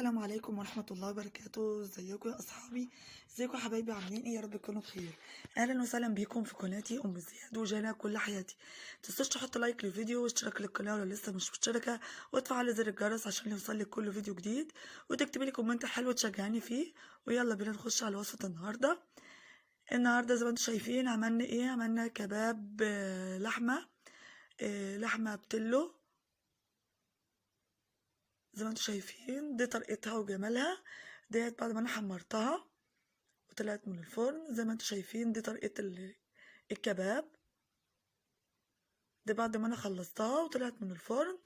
السلام عليكم ورحمة الله وبركاته. ازيكم يا اصحابي؟ ازيكم يا حبايبي؟ عاملين ايه؟ يا رب تكونوا بخير. اهلا وسهلا بيكم في قناتي ام زياد وجانا كل حياتي. متنسوش تحط لايك للفيديو واشتراك للقناه لو لسه مش مشتركه، وتفعل زر الجرس عشان يوصلك كل فيديو جديد، وتكتبي لي كومنت حلو تشجعني فيه. ويلا بينا نخش على وصفه النهارده زي ما انتم شايفين عملنا ايه. عملنا كباب لحمه بتلو. زي ما انتم شايفين دي طريقتها وجمالها. ديت بعد ما انا حمرتها وطلعت من الفرن. زي ما انتم شايفين دي طريقة الكباب. دي بعد ما انا خلصتها وطلعت من الفرن.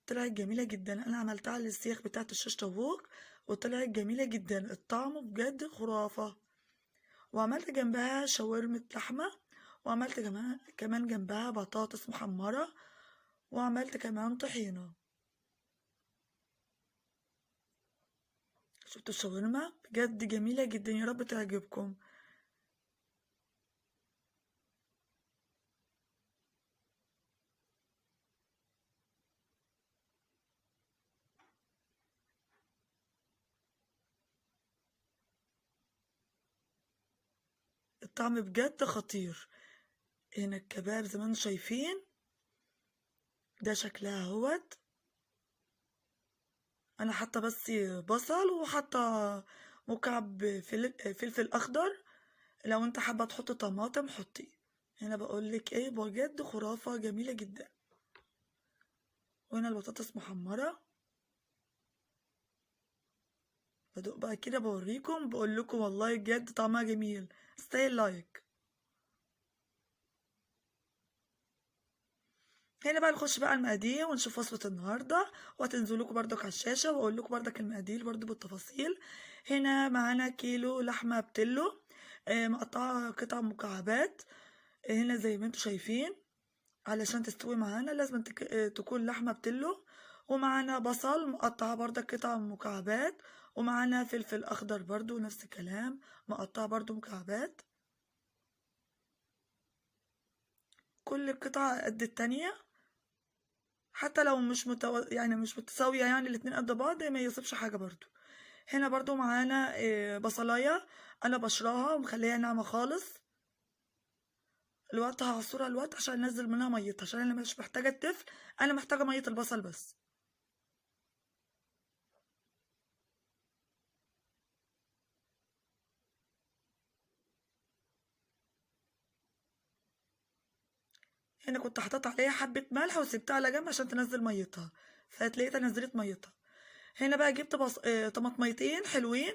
طلعت جميلة جدا. انا عملتها على السيخ بتاعت الشيش طاووق وطلعت جميلة جدا. الطعم بجد خرافة. وعملت جنبها شاورمة لحمة، وعملت كمان جنبها بطاطس محمرة، وعملت كمان طحينة. شفتوا الشاورما؟ بجد جميلة جدا، يا رب تعجبكم. الطعم بجد خطير. هنا الكباب زي ما انتم شايفين ده شكلها اهوت. انا حاطه بس بصل، وحاطه مكعب فلفل اخضر. لو انت حابه تحط طماطم حطي. هنا بقولك ايه، بجد خرافه جميله جدا. وهنا البطاطس محمره. بدوق بقى كده بوريكم، بقول لكم والله بجد طعمها جميل. ستايل لايك. هنا بقى نخش بقى المقادير ونشوف وصفة النهاردة، وهتنزل لكم بردك على الشاشة، واقول لكم بردك المقادير برضو بالتفاصيل. هنا معانا كيلو لحمة بتلو، مقطعة قطع مكعبات. هنا زي ما انتم شايفين علشان تستوي معانا لازم تكون لحمة بتلو. ومعانا بصل مقطعة بردك قطع مكعبات، ومعانا فلفل اخضر برضو نفس الكلام مقطعة برضو مكعبات. كل قطعة قد التانية، حتى لو يعني مش متساوية، يعني الاتنين قد بعض ما يصيبش حاجة برضو. هنا برضو معانا بصلاية انا بشراها ومخليها ناعمة خالص. الوقت هعصرها الوقت عشان انزل منها ميتها، عشان انا مش محتاجة التفل، انا محتاجة مية البصل بس. هنا كنت حطيت عليها حبة ملح وسبتها على جنب عشان تنزل ميتها، فهتلاقيها نزلت ميتها. هنا بقى جبت طماطميتين حلوين،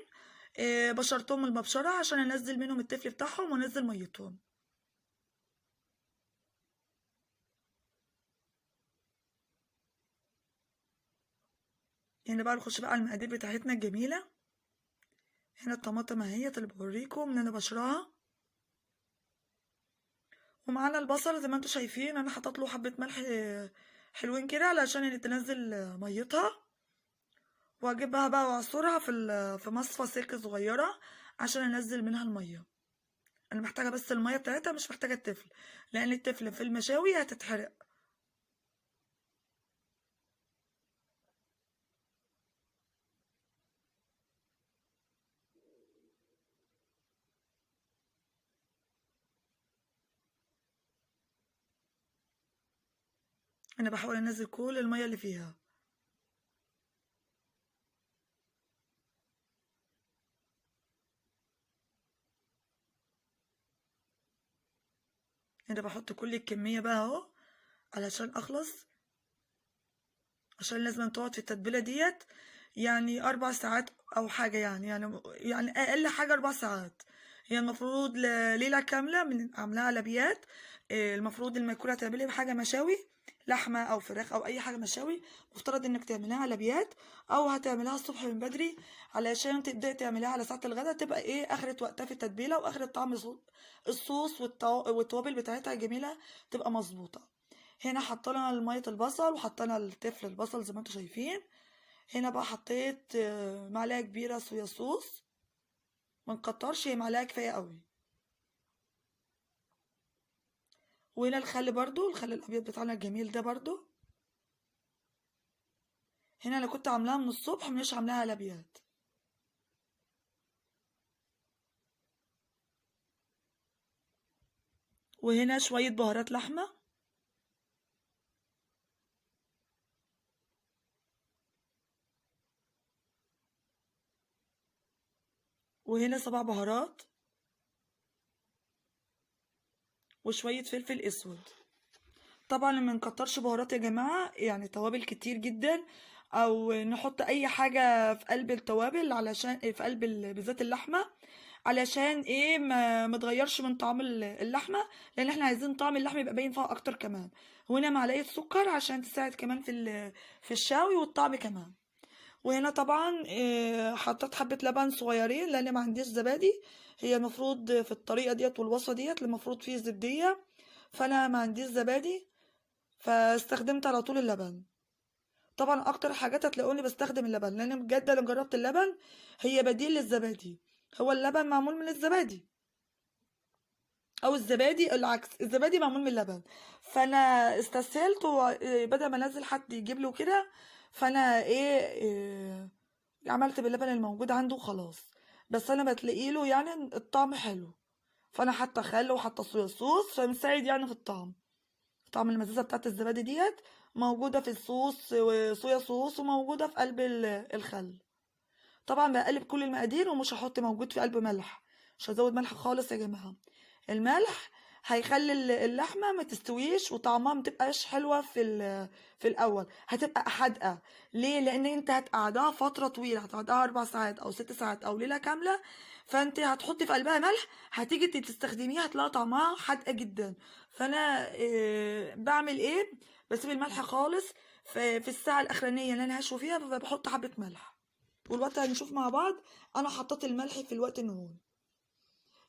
بشرتهم من المبشرة عشان انزل منهم التفل بتاعهم وانزل ميتهم. هنا بقى نخش بقى على المقادير بتاعتنا الجميلة. هنا الطماطم اهيت اللي بوريكم ان انا بشرها. ومعانا البصل زي ما انتم شايفين انا حطيت له حبة ملح حلوين كده علشان تنزل ميتها. واجيبها بقى واعصرها في مصفى سلك صغيرة عشان انزل منها المية. انا محتاجة بس المية بتاعتها، مش محتاجة التفل، لان التفل في المشاوي هتتحرق. انا بحاول انزل كل المية اللي فيها. انا بحط كل الكمية بقى اهو علشان اخلص، عشان لازم تقعد في التتبيلة ديت يعني 4 ساعات او حاجة. يعني اقل حاجة 4 ساعات. هي المفروض ليلة كاملة من عاملاها على بيات. المفروض المأكولة تعملي بحاجة مشاوي، لحمة او فراخ او اي حاجة مشاوي، مفترض انك تعمليها على بيات، او هتعمليها الصبح من بدري علشان تبدأي تعمليها على ساعة الغداء، تبقى ايه اخرة وقتها في التتبيلة واخرة طعم الصوص والتوابل بتاعتها جميلة، تبقى مظبوطة. هنا حطينا ميه البصل وحطينا التفل البصل زي ما انتم شايفين. هنا بقى حطيت معلقه كبيره صويا صوص، ما نكترش، هي معلقه كفايه قوي. وهنا الخل برضو، الخل الابيض بتاعنا الجميل ده برضو. هنا انا كنت عاملاها من الصبح، مش عاملاها لابيات. وهنا شوية بهارات لحمة، وهنا 7 بهارات، وشوية فلفل اسود. طبعا ما نكترش بهارات يا جماعة، يعني توابل كتير جدا، او نحط اي حاجة في قلب التوابل علشان في قلب بالذات اللحمة، علشان ايه ما تغيرش من طعم اللحمة، لان احنا عايزين طعم اللحمة يبقى باين فيها اكتر كمان. وهنا معلقة سكر عشان تساعد كمان في الشاوي والطعم كمان. وهنا طبعا حطيت حبة لبن صغيرين لان ما عنديش زبادي. هي المفروض في الطريقة ديت والوصفة ديت المفروض فيه زبدية، فانا ما عنديش زبادي، فاستخدمت على طول اللبن. طبعا اكتر حاجات هتلاقوني بستخدم اللبن، لان بجد انا جربت اللبن، هي بديل للزبادي. هو اللبن معمول من الزبادي، او الزبادي العكس، الزبادي معمول من اللبن. فانا استسهلت بدل ما انزل حد يجيب له كده، فانا عملت باللبن الموجود عنده وخلاص. بس انا بتلاقي له يعني الطعم حلو، فانا حاطه خل وحاطه صويا صوص، فمساعد يعني في الطعم. طعم المزازه بتاعت الزبادي ديت موجوده في الصوص وصويا صوص، وموجوده في قلب الخل. طبعا بقلب كل المقادير، ومش هحط موجود في قلب ملح، مش هزود ملح خالص يا جماعه. الملح هيخلي اللحمه ما تستويش وطعمها ما تبقاش حلوه في الاول، هتبقى حادقه. ليه؟ لان انت هتقعدها فتره طويله، هتقعدها 4 ساعات او 6 ساعات او ليله كامله، فانت هتحطي في قلبها ملح، هتيجي تستخدميها هتلاقي طعمها حادقه جدا. فانا بعمل ايه؟ بسيب الملح خالص في الساعه الاخرانيه اللي انا هشوي فيها، بحط حبه ملح. والوقت هنشوف مع بعض انا حطيت الملح في الوقت النهون.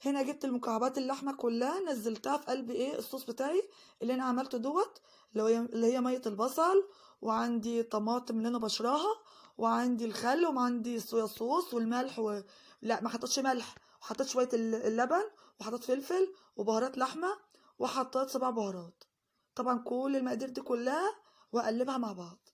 هنا جبت المكعبات اللحمه كلها، نزلتها في قلب الصوص بتاعي اللي انا عملته دوت، اللي هي ميه البصل، وعندي طماطم اللي انا بشراها، وعندي الخل، وعندي الصويا صوص والملح لا ما حطيتش ملح، وحطيت شويه اللبن، وحطيت فلفل وبهارات لحمه، وحطيت 7 بهارات. طبعا كل المقادير دي كلها واقلبها مع بعض.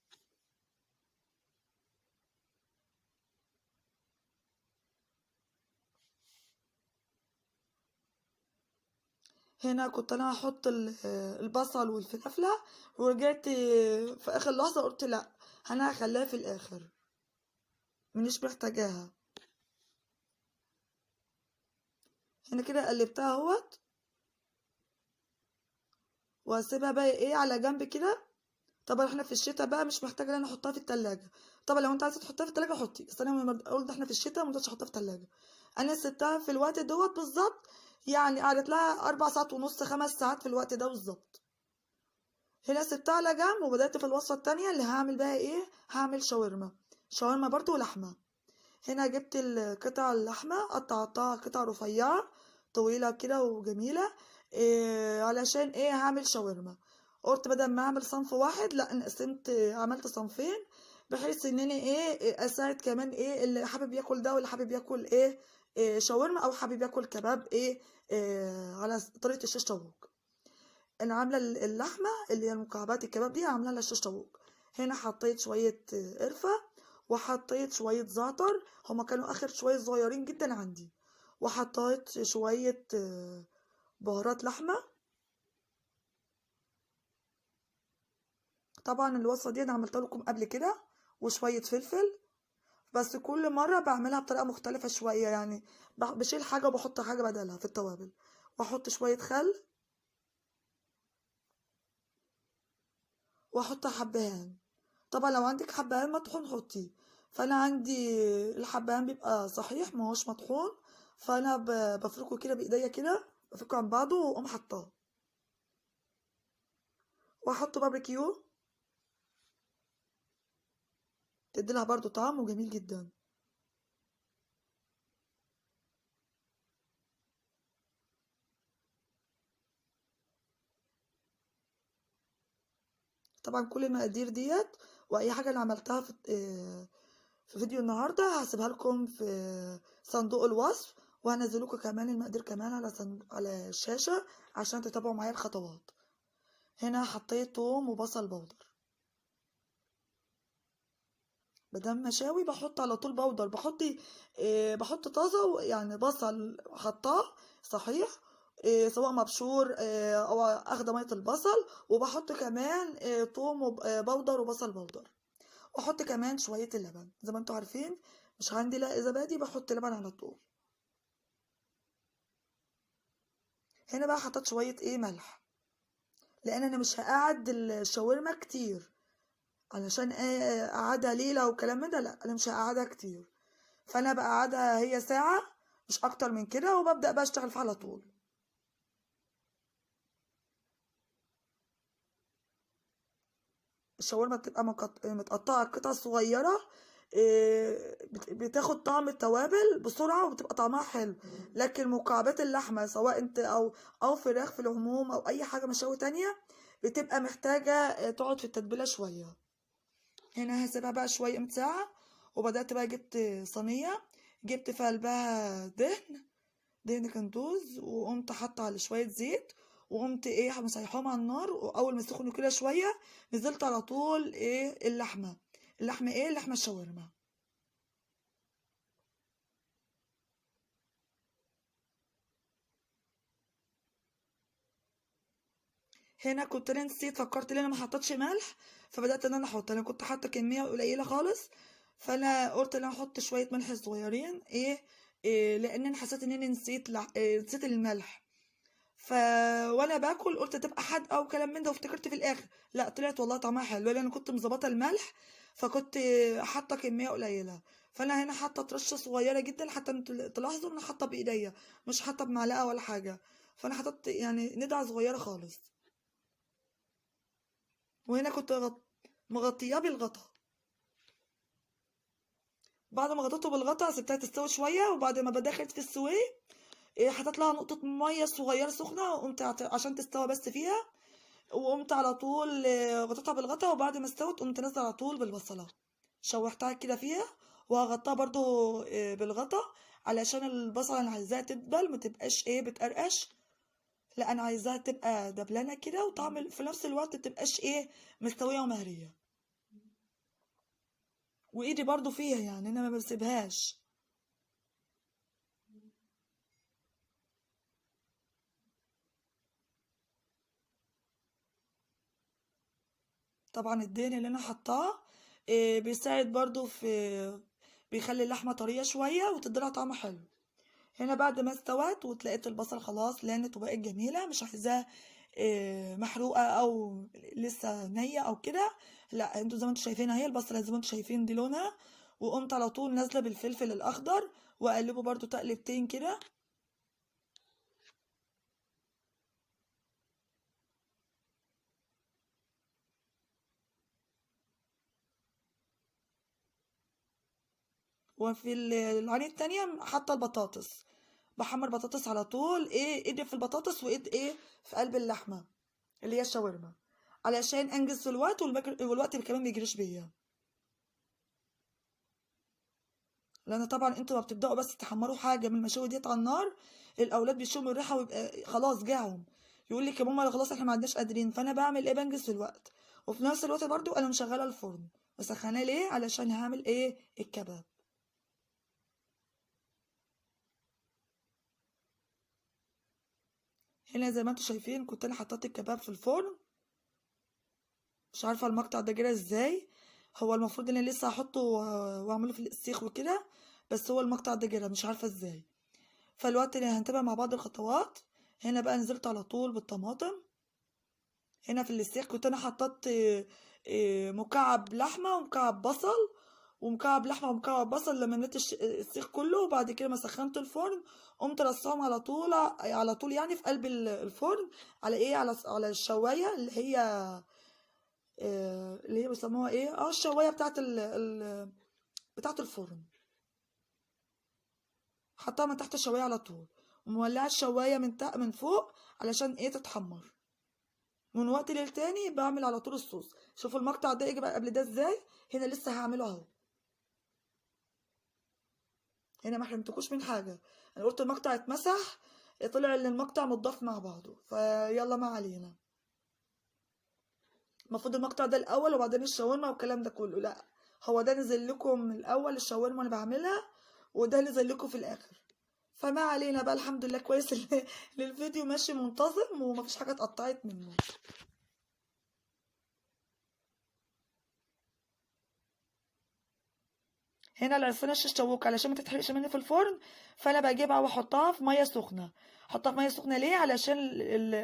هنا كنت انا هحط البصل والفلفله، ورجعت في اخر لحظه قلت لا، انا هخليها في الاخر، مش محتاجاها. هنا كده قلبتها اهوت، وهسيبها بقى على جنب كده. طبعا احنا في الشتاء بقى مش محتاجه ان انا احطها في التلاجة. طبعا لو انت عايزه تحطها في التلاجة حطي، بس انا لما قلت احنا في الشتاء ما احطها في التلاجة. انا سبتها في الوقت دوت بالظبط، يعني قعدت لها 4 ساعات ونص 5 ساعات في الوقت ده بالظبط. هنا سبتها على جنب، وبدأت في الوصفة التانية اللي هعمل بقى هعمل شاورما. شاورما برضو لحمة. هنا جبت القطع اللحمة، قطعتها قطع رفيعة طويلة كده وجميلة، علشان هعمل شاورما. قلت بدل ما اعمل صنف واحد، لا انا قسمت، عملت صنفين، بحيث ان انا اساعد كمان اللي حابب ياكل ده، واللي حابب ياكل شاورما، او حابب ياكل كباب على طريقة الشيش طاووق. انا عامله اللحمه اللي هي المكعبات الكباب دي، عامله لها شيش طاووق. هنا حطيت شويه قرفه، وحطيت شويه زعتر، هما كانوا اخر شويه صغيرين جدا عندي. وحطيت شويه بهارات لحمه. طبعا الوصفه دي انا عملتها لكم قبل كده. وشويه فلفل، بس كل مره بعملها بطريقه مختلفه شويه، يعني بشيل حاجه وبحط حاجه بدلها في التوابل. واحط شويه خل، واحط حبهان. طبعا لو عندك حبهان مطحون حطيه، فانا عندي الحبهان بيبقى صحيح ما هوش مطحون، فانا بفركه كده بايديا كده، بفركه عن بعضه واقوم حطاه. واحط باربيكيو، تديلها برضو طعم وجميل جدا. طبعا كل المقادير ديت واي حاجه انا عملتها في فيديو النهارده هسيبها لكم في صندوق الوصف، وهنزل لكم كمان المقادير كمان على الشاشه عشان تتابعوا معايا الخطوات. هنا حطيت توم وبصل بودر. مادام مشاوي بحط على طول بودر، بحط طازه، يعني بصل حطاه صحيح، سواء مبشور او اخده ميه البصل، وبحط كمان توم بودر وبصل بودر، واحط كمان شويه اللبن زي ما انتوا عارفين. مش عندي لا زبادي، بحط لبن على طول. هنا بقى حطيت شويه ملح، لان انا مش هقعد الشاورما كتير علشان اقعدها ليله وكلام من ده، لا انا مش هقعدها كتير، فانا بقعدها هي ساعه مش اكتر من كده، وببدا بقى اشتغل فيها على طول. الشاورما بتبقى متقطعه قطع صغيره، بتاخد طعم التوابل بسرعه وبتبقى طعمها حلو. لكن مكعبات اللحمه سواء انت او فراخ في العموم او اي حاجه مشاوي تانية، بتبقى محتاجه تقعد في التتبيله شويه. هنا هسيبها بقى شويه ساعه، وبدات بقى جبت صينيه، جبت في قلبها دهن كندوز، وقمت حاطه على شويه زيت، وقمت مسيحاهم على النار، واول ما سخنوا كده شويه نزلت على طول اللحمه الشاورما. هنا كنت انا نسيت، فكرت ان انا ما حطيتش ملح، فبدات ان انا احط. انا كنت حاطه كميه قليله خالص، فانا قلت ان انا احط شويه ملح صغيرين، لان انا حسيت ان انا نسيت الملح. ف وانا باكل قلت تبقى حادقه وكلام من ده، وافتكرت في الاخر لا، طلعت والله طعمها حلو، لان انا كنت مظبطه الملح، فكنت حاطه كميه قليله. فانا هنا حاطه رشه صغيره جدا، حتى انتوا تلاحظوا ان انا حاطه بايديا مش حاطه بمعلقه ولا حاجه، فانا حطيت يعني ندعه صغيره خالص. وهنا كنت مغطياه بالغطا. بعد ما غطيته بالغطا سبتها تستوي شويه، وبعد ما بدخلت في السويه حطيت لها نقطه ميه صغيره سخنه، وقمت عشان تستوى بس فيها، وقمت على طول غطيتها بالغطا. وبعد ما استوت قمت نازله على طول بالبصله، شوحتها كده فيها، وهغطيها برضو بالغطا، علشان البصله انا عايزاها تدبل، ما تبقاش بتقرقش، لا انا عايزاها تبقى دبلانه كده، وطعم في نفس الوقت تبقاش مستويه ومهريه. وايدي برضو فيها، يعني انا ما بسيبهاش. طبعا الدهن اللي انا حطاه بيساعد برضو بيخلي اللحمه طريه شويه وتديلها طعم حلو. هنا بعد ما استوت وتلاقيت البصل خلاص لانت وبقت جميله، مش عايزاه محروقه او لسه نيه او كده، لا انتوا زي ما انتوا شايفين اهي البصله زي ما انتوا شايفين دي لونها. وقمت على طول نازله بالفلفل الاخضر، واقلبه برضو تقلبتين كده. وفي العين التانية حاطه البطاطس، بحمر بطاطس على طول، ايدي في البطاطس وايد في قلب اللحمه اللي هي الشاورما، علشان انجز في الوقت، والوقت كمان بيجريش بيا. لان طبعا انتوا ما بتبداوا بس تحمروا حاجه من المشاوي ديت على النار، الاولاد بيشموا الريحه ويبقى خلاص جاعهم، يقول لك يا ماما خلاص احنا ما عندناش قادرين. فانا بعمل بنجز في الوقت، وفي نفس الوقت برضو انا مشغله الفرن مسخناه ليه علشان هعمل الكباب. هنا زي ما انتوا شايفين كنت انا حطيت الكباب في الفرن، مش عارفه المقطع ده جرى ازاي. هو المفروض ان انا لسه هحطه واعمله في السيخ وكده، بس هو المقطع ده جرى مش عارفه ازاي. فالوقت اللي هنتابع مع بعض الخطوات. هنا بقى نزلت على طول بالطماطم. هنا في السيخ كنت انا حطيت مكعب لحمه ومكعب بصل، ومكعب لحمه ومكعب بصل لما مليت السيخ كله. وبعد كده ما سخنت الفرن قمت رصاهم على طول يعني في قلب الفرن، على على الشوايه اللي هي بيسموها الشوايه بتاعت الفرن. حطها من تحت الشوايه على طول، ومولعه الشوايه من فوق علشان تتحمر. من وقت للتاني بعمل على طول الصوص. شوفوا المقطع ده يجي بقى قبل ده ازاي. هنا لسه هعمله اهو. هنا ما حرمتكوش من حاجه، انا قلت المقطع اتمسح، طلع ان المقطع متضاف مع بعضه، فيلا ما علينا. المفروض المقطع ده الاول وبعدين الشاورما والكلام ده كله، لا هو ده نزل لكم من الاول الشاورما وانا بعملها، وده نزل لكم في الاخر. فما علينا بقى، الحمد لله كويس ان الفيديو ماشي منتظم ومفيش حاجه اتقطعت منه. هنا العرفانة الشيش طاووق علشان ما تتحرقش مني في الفرن، فانا بجيبها واحطها في ميه سخنه. احطها في ميه سخنه ليه؟ علشان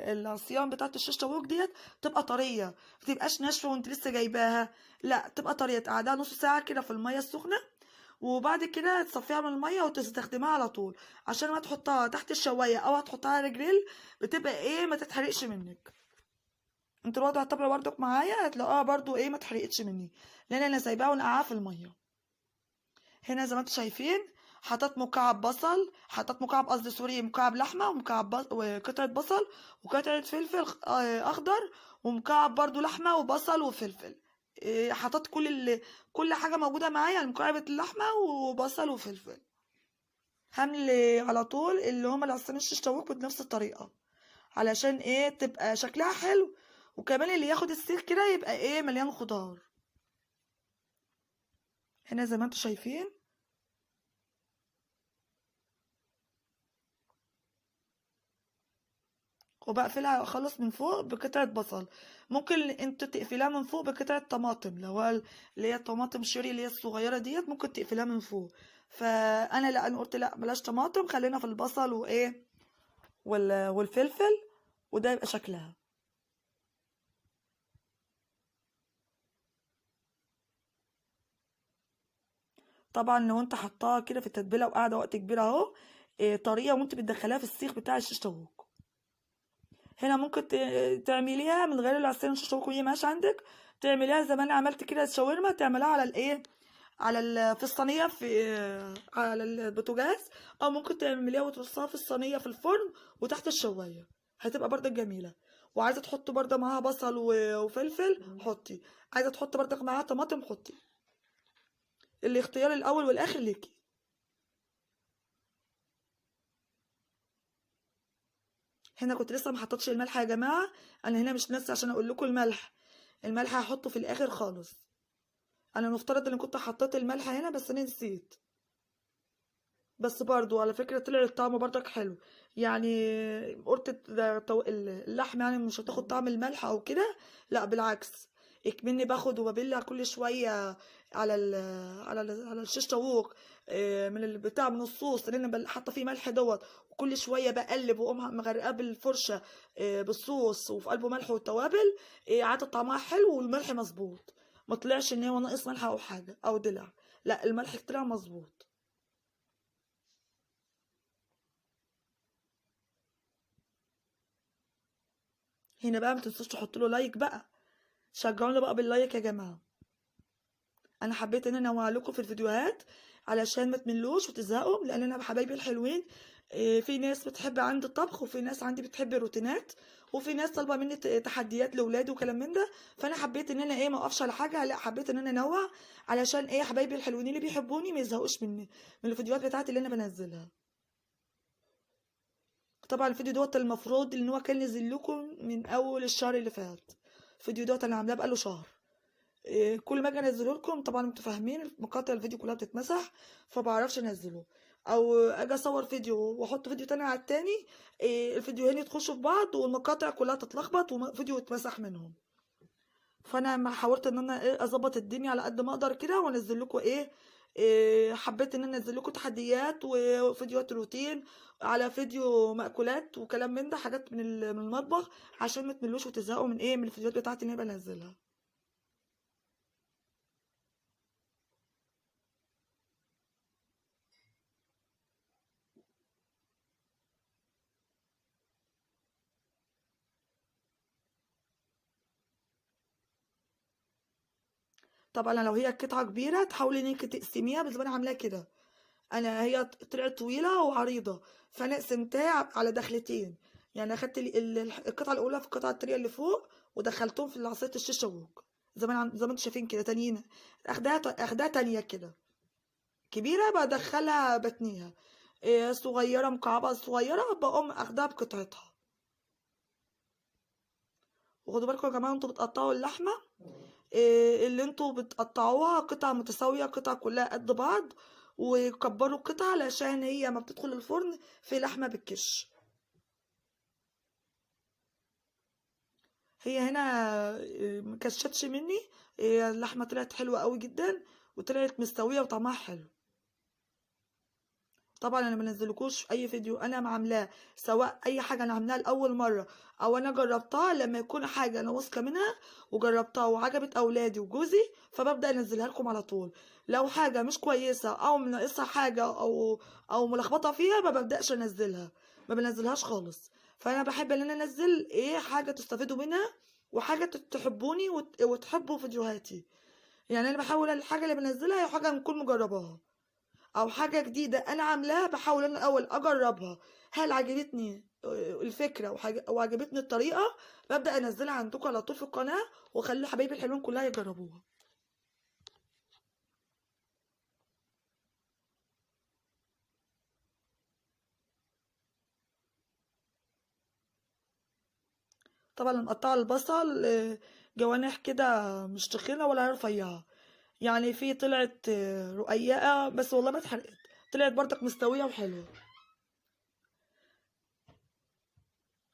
العصيان بتاعت الشيش طاووق ديت تبقى طريه، ما تبقاش ناشفه وانت لسه جايباها، لا تبقى طريه. تقعدها نص ساعه كده في الميه السخنه، وبعد كده تصفيها من الميه وتستخدمها على طول، عشان ما تحطها تحت الشوايه او هتحطها على جريل بتبقى ايه ما تتحرقش منك. انتوا برضه هتتابعوا برضك معايا هتلاقوها برضه ايه ما اتحرقتش مني، لان انا سايباها ونقعها في الميه. هنا زي ما انتم شايفين حطيت مكعب بصل، حطيت مكعب قصدي سوري مكعب لحمه ومكعب وقطعه بصل وقطعه فلفل اخضر، ومكعب برضو لحمه وبصل وفلفل. حطيت كل حاجه موجوده معايا، يعني مكعبة اللحمه وبصل وفلفل. همل على طول اللي هما العصيان الشيش طاووق بنفس الطريقه، علشان ايه تبقى شكلها حلو، وكمان اللي ياخد السيخ كده يبقى ايه مليان خضار. هنا زي ما انتم شايفين وبقفلها اخلص من فوق بقطعة بصل. ممكن انت تقفلها من فوق بقطعة طماطم، اللي هو اللي هي الطماطم شيري اللي هي الصغيرة ديت ممكن تقفلها من فوق. فانا لا، انا قلت لا بلاش طماطم، خلينا في البصل وايه والفلفل، وده يبقى شكلها. طبعا لو انت حطاها كده في التتبيله وقاعده وقت كبير اهو طريه، وانت بتدخليها في السيخ بتاع الشيش طاووق. هنا ممكن تعمليها من غير العصيان الشيش طاووق وهي ماشي عندك، تعمليها زي ما انا عملت كده الشاورما، تعملها على الايه في الصينيه على البوتاجاز، او ممكن تعمليها وترصها في الصينيه في الفرن وتحت الشوايه، هتبقى برضك جميله. وعايزه تحطي برضه معاها بصل وفلفل حطي، عايزه تحطي برضك معاها طماطم حطي، الاختيار الاول والاخر ليكي. هنا كنت لسه ما حطيتش الملح يا جماعه، انا هنا مش ناسي عشان اقول لكم الملح هحطه في الاخر خالص. انا مفترض ان كنت حطيت الملح هنا بس انا نسيت. بس برضو على فكرة طلع الطعم برضك حلو، يعني قلت اللحمة يعني مش هتاخد طعم الملح او كده، لا بالعكس، اكمني باخد وببلع كل شوية على الشيش طاووق من البتاع من الصوص اللي انا حاطه فيه ملح دوت، وكل شوية بقلب واقوم مغرقاه بالفرشة بالصوص وفي قلبه ملح والتوابل، عاد طعمها حلو والملح مظبوط، ما طلعش ان هو ناقص ملح او حاجة او دلع، لا الملح طلع مظبوط. هنا بقى متنسوش تحطوا له لايك بقى، شجعونا بقى باللايك يا جماعه. انا حبيت ان انا انوع لكم في الفيديوهات علشان ما تملوش وتزهقوا، لان انا حبايبي الحلوين في ناس بتحب عندي الطبخ، وفي ناس عندي بتحب الروتينات، وفي ناس طالبه مني تحديات لاولادي وكلام من ده. فانا حبيت ان انا ايه ما اقفش على حاجه، لا حبيت ان انا انوع علشان ايه حبايبي الحلوين اللي بيحبوني ما يزهقوش مني من الفيديوهات بتاعتي اللي انا بنزلها. طبعا الفيديو دوت المفروض ان هو كان نزل لكم من اول الشهر اللي فات، الفيديو دوت انا عاملاه بقاله شهر. كل ما اجي انزله لكم طبعا انتوا فاهمين مقاطع الفيديو كلها بتتمسح، فبعرفش انزله، او اجي اصور فيديو واحط فيديو تاني على التاني، الفيديوهين يتخشوا في بعض والمقاطع كلها تتلخبط وفيديو يتمسح منهم. فانا ما حاولت ان انا اظبط الدنيا على قد ما اقدر كده وانزل لكم حبيت ان انا انزل لكم تحديات وفيديوهات روتين على فيديو مأكولات وكلام من ده، حاجات من المطبخ، عشان ما تملوش وتزهقوا من الفيديوهات بتاعتي اللي انا بنزلها. طبعا لو هي قطعه كبيره تحاولي انك تقسميها زي ما انا عاملاها كده، انا هي طلعت طويله وعريضه، فانا قسمتها على دخلتين، يعني اخدت القطعه الاولى في القطعه التانيه اللي فوق ودخلتهم في عصايه الشيش طاووق زي ما انتم شايفين كده تانيين، اخدها تانيه كده كبيره بدخلها بتنيها، صغيره مكعبه صغيره بقوم اخدها بقطعتها. وخدوا بالكم يا جماعه انتوا بتقطعوا اللحمه اللي انتوا بتقطعوها قطع متساوية، قطع كلها قد بعض، وكبروا القطع علشان هي ما بتدخل الفرن في لحمة بالكش. هي هنا مكشتش مني، هي اللحمة طلعت حلوة قوي جدا، وطلعت مستوية وطعمها حلو. طبعا انا منزلكوش في اي فيديو انا عاملاه، سواء اي حاجه انا عاملاها لاول مره او انا جربتها، لما يكون حاجه انا واثقه منها وجربتها وعجبت اولادي وجوزي فببدا انزلها لكم على طول. لو حاجه مش كويسه او ناقصها حاجه او ملخبطه فيها ما ببداش انزلها، ما بنزلهاش خالص. فانا بحب ان انا انزل ايه حاجه تستفيدوا منها، وحاجه تحبوني وتحبوا فيديوهاتي. يعني انا بحاول الحاجه اللي بنزلها هي حاجه نكون مجرباها، او حاجه جديده انا عاملاها بحاول انا الاول اجربها، هل عجبتني الفكره وعجبتني الطريقه، ببدا انزلها عندكم على طول في القناه، واخلي حبايبي الحلوين كلها يجربوها. طبعا مقطعه البصل جوانح كده، مش تخينه ولا رفيعه، يعني في طلعت رقيقه بس والله ما اتحرقت، طلعت برضك مستويه وحلوه.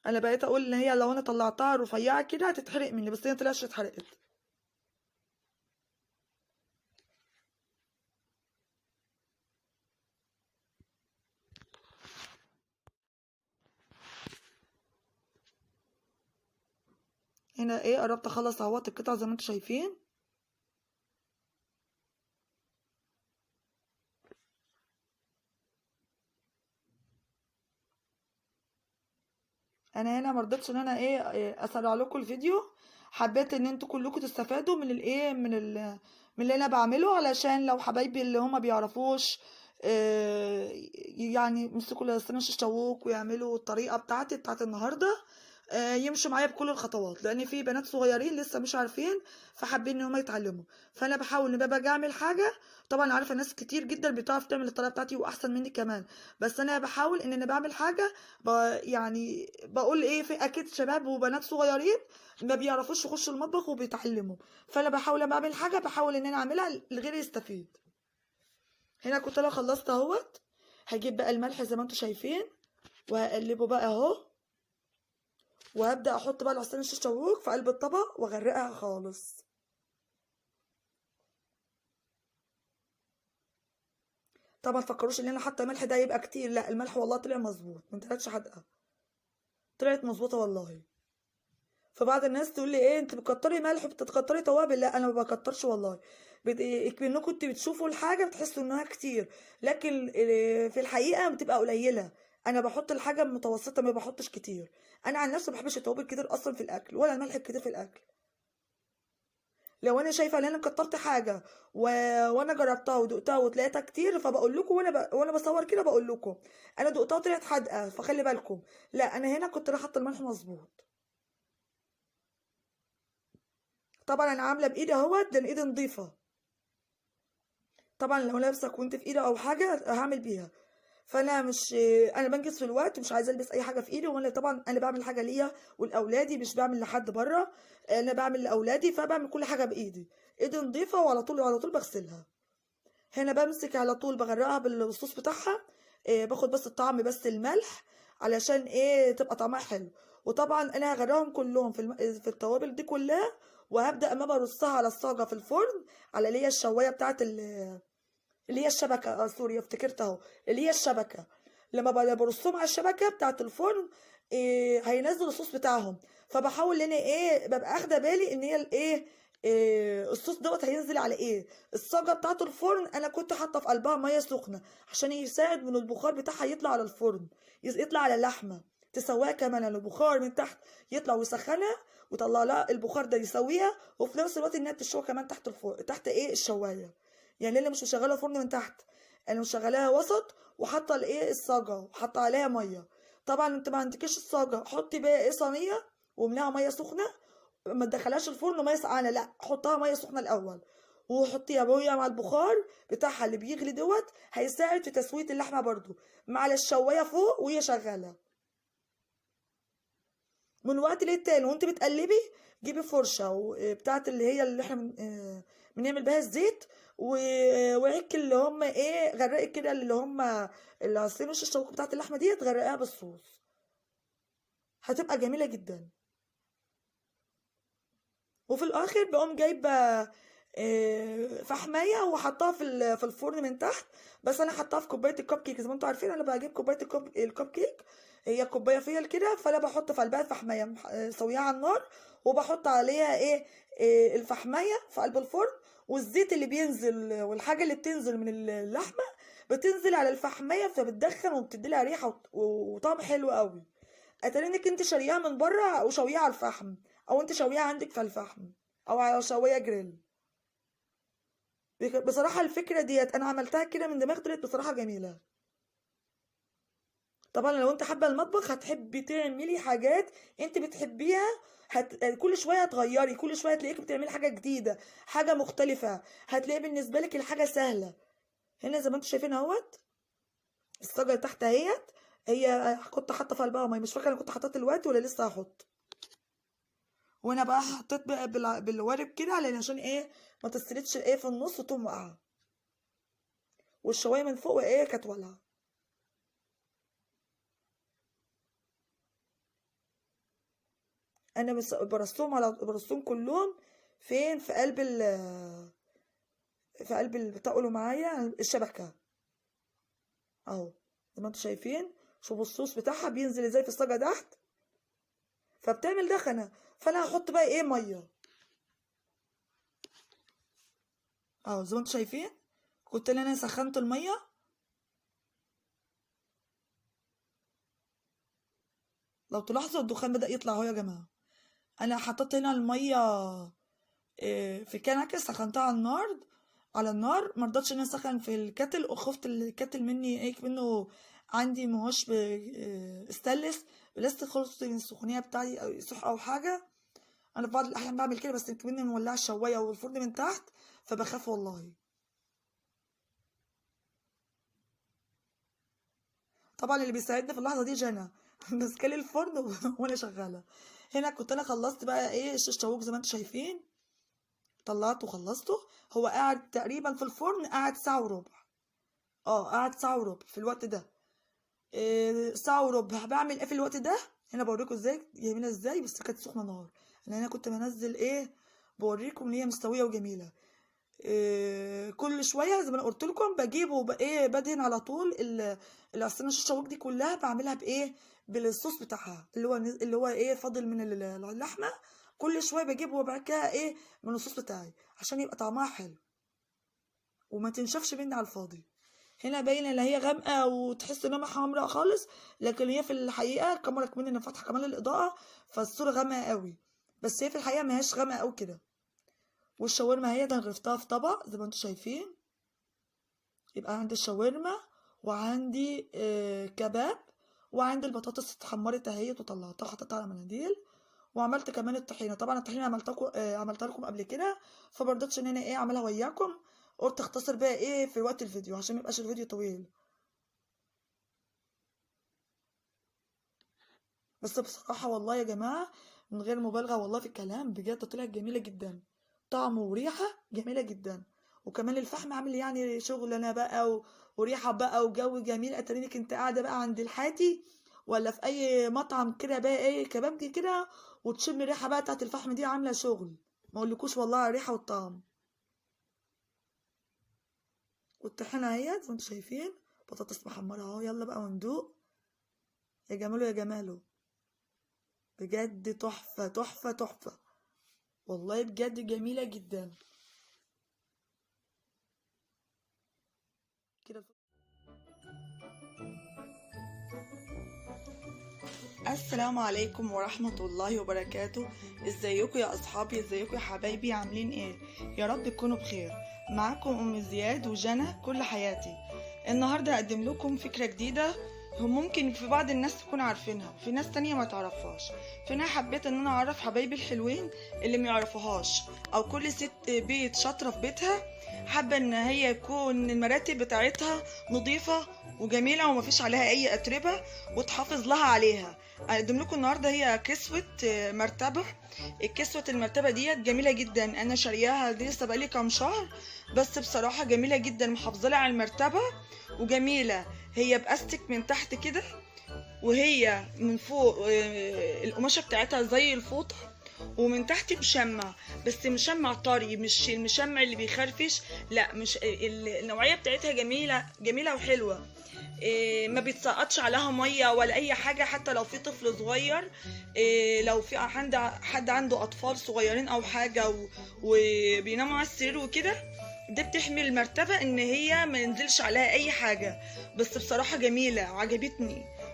انا بقيت اقول ان هي لو انا طلعتها رفيعه كده هتتحرق مني، بس هي طلعتش اتحرقت. هنا ايه قربت اخلص اهوت القطع زي ما انتم شايفين. انا هنا مرضتش ان انا اسرع لكم الفيديو، حبيت ان انتوا كلكم تستفادوا من من اللي انا بعمله، علشان لو حبايبي اللي هما بيعرفوش يعني يمسكوا لسان الشوك ويعملوا الطريقه بتاعت النهارده، يمشوا معايا بكل الخطوات، لان في بنات صغيرين لسه مش عارفين فحابين ان هم يتعلموا. فانا بحاول ان باجي اعمل حاجه، طبعا عارفه ناس كتير جدا بتعرف تعمل الطريقه بتاعتي واحسن مني كمان، بس انا بحاول ان انا بعمل حاجه يعني بقول ايه في اكيد شباب وبنات صغيرين ما بيعرفوش يخشوا المطبخ وبيتعلموا، فانا بحاول لما اعمل حاجه بحاول ان انا اعملها الغير يستفيد. هنا كنت انا خلصت اهوت، هجيب بقى الملح زي ما انتم شايفين وهقلبه بقى اهو، وهبدأ احط بقى العصيان الشوك في قلب الطبق واغرقها خالص. طبعا متفكروش ان انا حاطه ملح ده يبقى كتير، لا الملح والله طلع مظبوط، ما طلعتش حادقه، طلعت مظبوطه والله. فبعض الناس تقول لي ايه انت بتكتري ملح بتتكتري توابل، لا انا ما بكترش والله، اكمنكم انتوا بتشوفوا الحاجه بتحسوا انها كتير، لكن في الحقيقه بتبقى قليله. انا بحط الحاجه متوسطه ما بحطش كتير، انا عن نفسي ما بحبش التوابل كتير اصلا في الاكل ولا الملح كتير في الاكل. لو انا شايفه ان انا كترت حاجه و... وانا جربتها ودقتها وتلاقيتها كتير فبقول لكم، وانا بصور كده بقول لكم انا دقتها طلعت حادقه فخلي بالكم، لا انا هنا كنت راح حاطه الملح مظبوط. طبعا انا عامله بايدي اهوت، ده ايدي نظيفه، طبعا لو لابسه كنت في ايدي او حاجه هعمل بيها، فانا مش انا بنجز في الوقت ومش عايزه البس اي حاجه في ايدي، وانا طبعا انا بعمل حاجه ليا ولاولادي مش بعمل لحد بره، انا بعمل لاولادي فبعمل كل حاجه بايدي، ايدي نظيفه وعلى طول على طول بغسلها. هنا بمسك على طول بغرقها بالصوص بتاعها، باخد بس الطعم بس الملح علشان تبقى طعمها حلو. وطبعا انا هغرقهم كلهم في التوابل دي كلها، وهبدا اما برصها على الصاجه في الفرن، على اللي هي الشوايه بتاعت اللي هي الشبكه، سوري افتكرت اهو، اللي هي الشبكه. لما برصهم على الشبكه بتاعت الفرن هينزل الصوص بتاعهم، فبحاول ان انا ببقى اخده بالي ان هي الصوص دوت هينزل على الصاجه بتاعت الفرن. انا كنت حاطه في قلبها ميه سخنه عشان يساعد من البخار بتاعها يطلع على الفرن، يطلع على اللحمه تسويها كمان، لأن البخار من تحت يطلع ويسخنها ويطلع لها البخار ده يسويها، وفي نفس الوقت انها تشوي كمان تحت الفرن تحت الشوايه. يعني انا مش مشغله الفرن من تحت، انا مشغلاها وسط وحاطه الصاجه وحاطه عليها ميه. طبعا انت ما عندكش الصاجه، حطي بقى صينيه واملاها ميه سخنه، ما تدخلهاش الفرن ميه سقعانه، لا حطها ميه سخنه الاول، وحطيها وهي مع البخار بتاعها اللي بيغلي دوت هيساعد في تسويه اللحمه برضو مع الشوايه فوق وهي شغاله. من وقت للتاني وانت بتقلبي جيبي فرشه بتاعت اللي هي اللي احنا بنعمل بيها الزيت، وعك اللي هم ايه، غرقي كده اللي هم العصير وش الشوكه بتاعت اللحمه دي، تغرقيها بالصوص، هتبقى جميله جدا. وفي الاخر بقوم جايبه فحمايه وحطها في الفرن من تحت. بس انا حطها في كوبايه الكب كيك، زي ما انتم عارفين انا بجيب كوبايه الكب كيك، هي كوبايه فيها كده، فانا بحط في قلبها الفحمايه سويها على النار، وبحط عليها الفحمايه في قلب الفرن، والزيت اللي بينزل والحاجه اللي بتنزل من اللحمه بتنزل على الفحمايه، فبتدخن وبتديلها ريحه وطعم حلو قوي. اترينك انت شارياها من بره وشويها على الفحم، او انت شويها عندك في الفحم، او على شوايه جريل. بصراحه الفكره ديت انا عملتها كده من دماغي، طلعت بصراحه جميله. طبعا لو انت حابه المطبخ هتحبي تعملي حاجات انت بتحبيها، كل شويه هتغيري، كل شويه تلاقيك بتعملي حاجه جديده، حاجه مختلفه، هتلاقي بالنسبه لك الحاجه سهله. هنا زي ما انتم شايفين اهوت الصاجه تحت اهيت، هي كنت حاطه في قلبها ميه، مش فاكره انا كنت حاطه دلوقتي ولا لسه هحط. وانا بقى حطيت بقى بالوارب كده عشان ما تستريتش في النص وتقوم واقعه، والشوايه من فوق كانت والعه. انا بس برصهم كلهم فين، في قلب بتقولوا معايا الشبكه اهو، زي ما انتم شايفين. شوفوا الصوص بتاعها بينزل ازاي في الصاجه تحت، فبتعمل دخنه. فانا هحط بقى ميه اهو، زي ما انتم شايفين. كنت انا سخنت الميه، لو تلاحظوا الدخان بدأ يطلع اهو يا جماعه. انا حطيت هنا الميه في كنكه، سخنتها على النار، مرضتش ان انا اسخن في الكتل، وخفت الكتل مني منه عندي مهوش استانلس بلاستيك، خلص السخونيه بتاعتي او يصح او حاجه. انا في بعض الاحيان بعمل كده، بس كمان مولعه الشوايه والفرن من تحت، فبخاف والله. طبعا اللي بيساعدني في اللحظه دي جنى ماسكالي الفرن وانا شغاله. هنا كنت انا خلصت بقى الشيش طاووق زي ما انتم شايفين، طلعته وخلصته. هو قاعد تقريبا في الفرن قاعد ساعه وربع، قاعد ساعه وربع في الوقت ده. ساعه وربع بعمل في الوقت ده. هنا بوريكم ازاي جميله ازاي، بس كانت سخنه نار، لان انا كنت بنزل بوريكم ان هي مستويه وجميله. كل شويه زي ما انا قلت لكم بجيبه بدهن على طول العصيان الشوك دي كلها، بعملها بالصوص بتاعها اللي هو فاضل من اللحمه. كل شويه بجيبه وبعد كده من الصوص بتاعي عشان يبقى طعمها حلو وما تنشفش مني على الفاضي. هنا باينه ان هي غامقه وتحس انها حمراء خالص، لكن هي في الحقيقه كاميرا كمان انا فاتحه كمان الاضاءه، فالصوره غامقه قوي، بس هي في الحقيقه ما هياش غامقه قوي كده. والشاورما هي ده غرفتها في طبق زي ما انتم شايفين. يبقى عندي الشاورما، وعندي كباب، وعندي البطاطس اتحمرت اهيت وطلعتها حطيتها على مناديل، وعملت كمان الطحينه. طبعا الطحينه عملتها لكم قبل كده، فمرضتش ان انا اعملها وياكم، قلت اختصر بقى في وقت الفيديو عشان ميبقاش الفيديو طويل. بس بصراحه والله يا جماعه من غير مبالغه والله في الكلام بجد طلعت جميله جدا، طعم وريحه جميله جدا. وكمان الفحم عامل شغل انا بقى وريحه بقى وجو جميل. اترينك انت قاعده بقى عند الحاتي ولا في اي مطعم كده بقى كبابجي كده، وتشم الريحه بقى بتاعت الفحم دي عامله شغل، ما اقولكوش والله على الريحه والطعم. والطحينه اهي زي ما انتم شايفين، بطاطس محمره اهو. يلا بقى وندوق. يا جماله يا جماله، بجد تحفه تحفه تحفه، والله بجد جميله جدا كده. السلام عليكم ورحمة الله وبركاته. ازيكم يا اصحابي، ازيكم يا حبايبي، عاملين ايه؟ يا رب تكونوا بخير. معاكم ام زياد وجنى كل حياتي. النهاردة اقدم لكم فكرة جديدة، ممكن في بعض الناس تكون عارفينها، في ناس تانية ما تعرفهاش. فانا حبيت ان انا اعرف حبايبي الحلوين اللي ما يعرفوهاش، او كل ست بيت شاطرة في بيتها حابة ان هي يكون المراتب بتاعتها نظيفة وجميلة ومفيش عليها اي اتربة، وتحافظ لها عليها هقدم لكم النهارده هي كسوة مرتبة. الكسوة المرتبة ديت جميلة جدا، انا شارياها دي لسه بقالي كام شهر، بس بصراحة جميلة جدا، محافظة على المرتبة وجميلة. هي باستك من تحت كده، وهي من فوق القماشة بتاعتها زي الفوطة، ومن تحت مشمع، بس مشمع طري، مش المشمع اللي بيخرفش، لا، مش النوعية بتاعتها جميلة جميلة وحلوة. ما بيتسقطش عليها ميه ولا اي حاجه، حتى لو في طفل صغير، لو في حد عنده اطفال صغيرين او حاجه وبيناموا على السرير وكده، دي بتحمي المرتبه ان هي ما ينزلش عليها اي حاجه. بس بصراحه جميله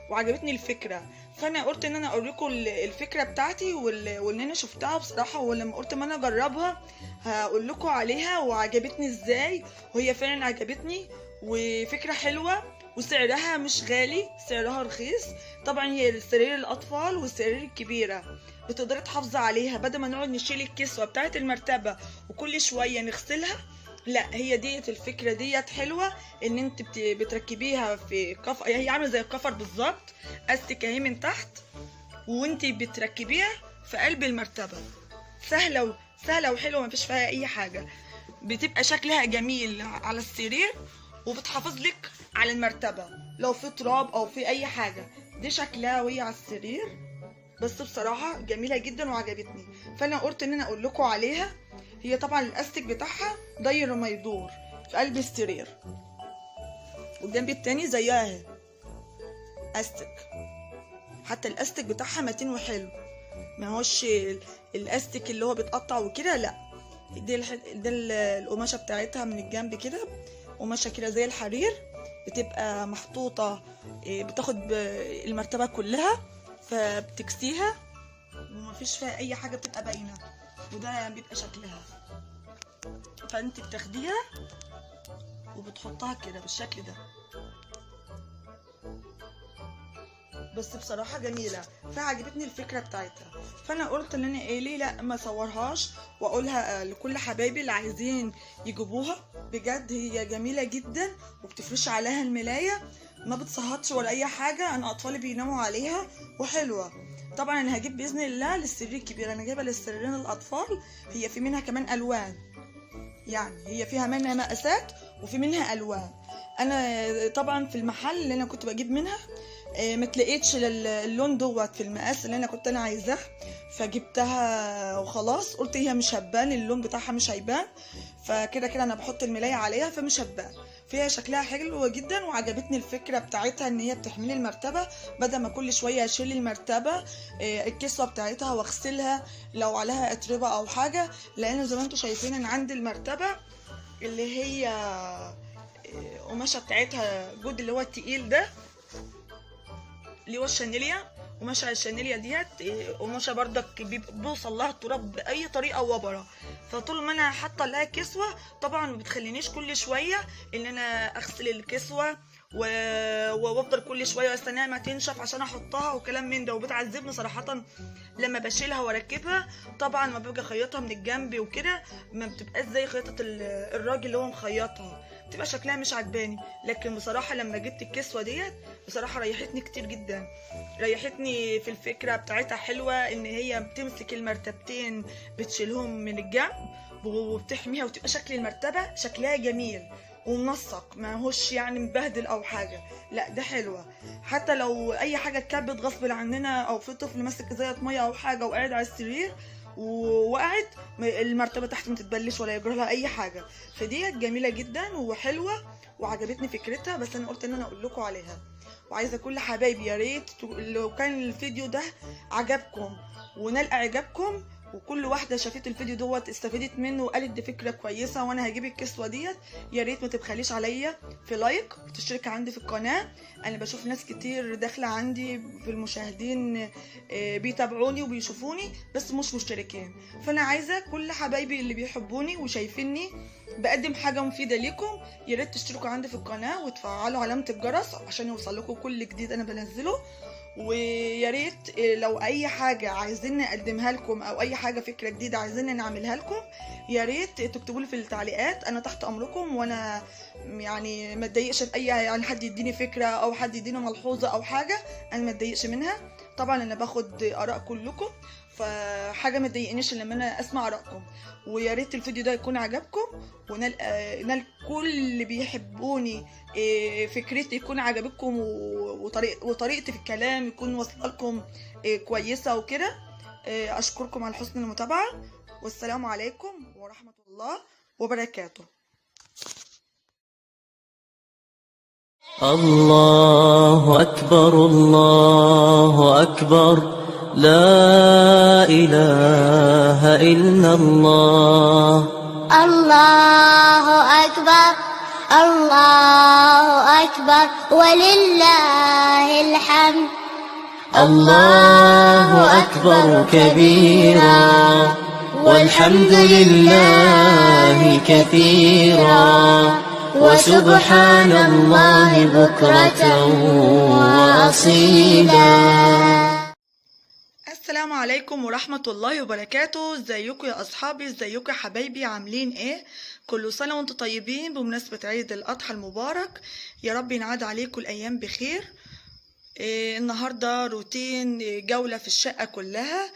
وعجبتني الفكره، فانا قلت ان انا اوريكم الفكره بتاعتي واللي انا شفتها بصراحه، ولما قلت ما انا اجربها هقول لكم عليها وعجبتني ازاي، وهي فعلا عجبتني وفكره حلوه، وسعرها مش غالي، سعرها رخيص. طبعا هي السرير الاطفال والسرير الكبيره بتقدري تحافظي عليها، بدل ما نقعد نشيل الكسوه بتاعه المرتبه وكل شويه نغسلها. لا، هي ديت الفكره ديت حلوه، ان انت بتركبيها في كفر، هي عامله زي الكفر بالظبط، استك اهي من تحت، وانت بتركبيها في قلب المرتبه. سهله وحلوه، مفيش فيها اي حاجه، بتبقى شكلها جميل على السرير، وبتحافظ لك على المرتبه لو في تراب او في اي حاجه. دي شكلها وهي على السرير، بس بصراحه جميله جدا وعجبتني، فانا قلت ان انا اقول لكم عليها. هي طبعا الاستك بتاعها داير ما يدور في قلب السرير، والجنب التاني زيها اهي استك، حتى الاستك بتاعها متين وحلو، ما هوش الاستك اللي هو بيتقطع وكده، لا، دي القماشه بتاعتها من الجنب كده، قماشه كده زي الحرير، بتبقى محطوطه، بتاخد المرتبه كلها، فبتكسيها ومفيش فيها اي حاجه بتبقى باينه، وده بيبقى شكلها. فانت بتاخديها وبتحطها كده بالشكل ده، بس بصراحة جميلة، فعجبتني الفكرة بتاعتها، فانا قلت ان انا ليه لا ما اصورهاش واقولها لكل حبايبي اللي عايزين يجيبوها. بجد هي جميلة جدا، وبتفرش عليها الملاية، ما بتصهدش ولا اي حاجة، انا اطفالي بيناموا عليها وحلوة. طبعا انا هجيب باذن الله للسرير الكبير، انا جايبة للسريرين الاطفال، هي في منها كمان الوان، يعني هي فيها منها مقاسات وفي منها الوان. انا طبعا في المحل اللي انا كنت بجيب منها ما تلاقيتش اللون دوت في المقاس اللي انا كنت عايزاه، فجبتها وخلاص، قلت هي مش هتبان، اللون بتاعها مش هيبان، فكده كده انا بحط الملاية عليها فمش هتبان، فهي شكلها حلو جدا، وعجبتني الفكرة بتاعتها ان هي بتحملي المرتبة، بدل ما كل شوية اشيل المرتبة الكسوة بتاعتها واغسلها لو عليها اتربة او حاجة، لان زي ما انتم شايفين ان عندي المرتبة اللي هي قماشة بتاعتها جود، اللي هو التقيل ده، اللي هو الشانيليا، قماشة الشانيليا ديت قماشة برضك بيوصل لها التراب بأي طريقة وبرة، فطول ما أنا حاطة لها كسوة طبعا ما بتخلينيش كل شوية إن أنا أغسل الكسوة وافضل كل شويه استناها ما تنشف عشان احطها وكلام من ده، وبتعذبني صراحه لما بشيلها واركبها. طبعا ما باجي اخيطها من الجنب وكده ما بتبقاش زي خيطه الراجل اللي هو مخيطها، بتبقى شكلها مش عجباني. لكن بصراحه لما جبت الكسوه ديت بصراحه ريحتني كتير جدا، ريحتني في الفكره بتاعتها حلوه، ان هي بتمسك المرتبتين بتشيلهم من الجنب وبتحميها، وتبقى شكل المرتبه شكلها جميل ومنسق، ما هوش يعني مبهدل او حاجه، لا ده حلوه. حتى لو اي حاجه اتكبت غصب عننا، او في طفل ماسك ازازه ميه او حاجه وقاعد على السرير ووقعت، المرتبه تحت ما تتبلش ولا يجرى لها اي حاجه، فديت جميله جدا وحلوه وعجبتني فكرتها، بس انا قلت ان انا اقول لكم عليها. وعايزه كل حبايبي يا ريت لو كان الفيديو ده عجبكم ونال اعجابكم، وكل واحده شافت الفيديو دوت استفادت منه وقالت دي فكره كويسه وانا هجيب الكسوه ديت، يا ريت ما تبخليش عليا في لايك وتشترك عندي في القناه. انا بشوف ناس كتير داخله عندي في المشاهدين بيتابعوني وبيشوفوني بس مش مشتركين، فانا عايزه كل حبايبي اللي بيحبوني وشايفيني بقدم حاجه مفيده ليكم، يا ريت تشتركوا عندي في القناه وتفعلوا علامه الجرس عشان يوصل لكم كل جديد انا بنزله. ويا ريت لو اي حاجه عايزين نقدمها لكم او اي حاجه فكره جديده عايزين نعملها لكم، يا ريت تكتبوا لي في التعليقات، انا تحت امركم، وانا يعني ما اتضايقش باي، يعني حد يديني فكره او حد يديني ملحوظه او حاجه انا ما اتضايقش منها، طبعا انا باخد اراء كلكم، فحاجه ما تضايقنيش لما انا اسمع ارائكم. ويا ريت الفيديو ده يكون عجبكم، ونال كل اللي بيحبوني فكرتي يكون عجبكم، وطريقتي في الكلام يكون واصله لكم كويسه وكده. اشكركم على حسن المتابعه، والسلام عليكم ورحمه الله وبركاته. الله أكبر الله أكبر، لا إله إلا الله. الله أكبر الله أكبر ولله الحمد. الله أكبر كبيرا والحمد لله كثيرا، وسبحان الله بكرة وأصيلا. السلام عليكم ورحمة الله وبركاته. ازيكم يا اصحابي، ازيكم يا حبايبي، عاملين ايه؟ كل سنة وانتم طيبين بمناسبة عيد الاضحى المبارك، يا رب ينعاد عليكم الايام بخير. النهاردة روتين جولة في الشقة كلها،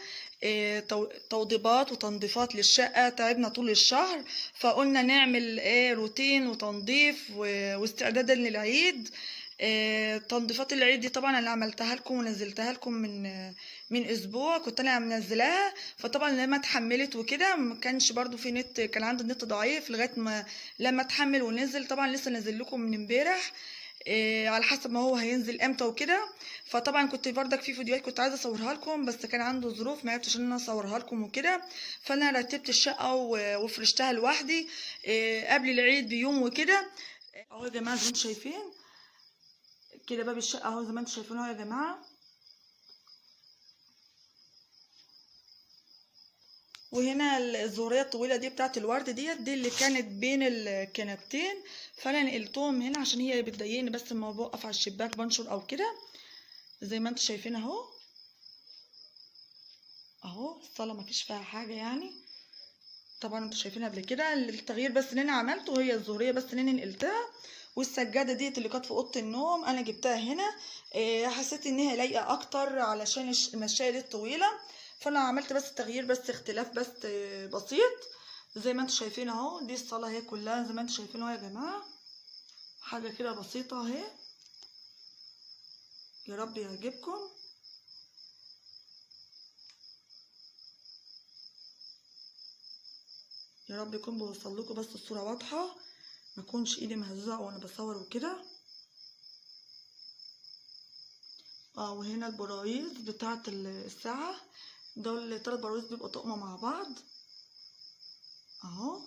توضيبات وتنظيفات للشقة. تعبنا طول الشهر فقلنا نعمل روتين وتنظيف واستعدادا للعيد. تنظيفات العيد دي طبعا انا عملتها لكم ونزلتها لكم من اسبوع، كنت انا منزلاها. فطبعا لما اتحملت وكده ما كانش برضو في نت، كان عندي النت ضعيف لغايه ما لما اتحمل ونزل. طبعا لسه نزل لكم من امبارح، على حسب ما هو هينزل امتى وكده. فطبعا كنت بردك في فيديوهات كنت عايزه اصورها لكم، بس كان عنده ظروف ما عرفتش ان انا اصورها لكم وكده. فانا رتبت الشقه وفرشتها لوحدي قبل العيد بيوم وكده. اهو يا جماعه زي ما انتم شايفين كده باب الشقه اهو، زي ما انتم شايفين اهو يا جماعه. وهنا الزهريه الطويله دي بتاعت الورد دي اللي كانت بين الكنبتين، فانا نقلتهم هنا عشان هي بتضايقني بس لما بوقف على الشباك بنشر او كده. زي ما انتم شايفين اهو الصاله مفيش فيها حاجه يعني. طبعا انتوا شايفينها قبل كده. التغيير بس اللي انا عملته هي الزهريه بس اللي انا نقلتها، والسجاده ديت اللي كانت في اوضه النوم انا جبتها هنا. حسيت ان هي لايقه اكتر علشان المشايه دي الطويله، فانا عملت بس تغيير، بس اختلاف بس بسيط. زي ما انتوا شايفين اهو دي الصاله هي كلها زي ما انتوا شايفين اهو يا جماعه، حاجه كده بسيطه اهي. يا رب يعجبكم. يا رب يكون بوصل لكم بس الصوره واضحه، ما اكونش ايدي مهزوعه وانا بصور وكده. وهنا البراويز بتاعه الساعه، دول 3 براويز بيبقوا طقمه مع بعض اهو.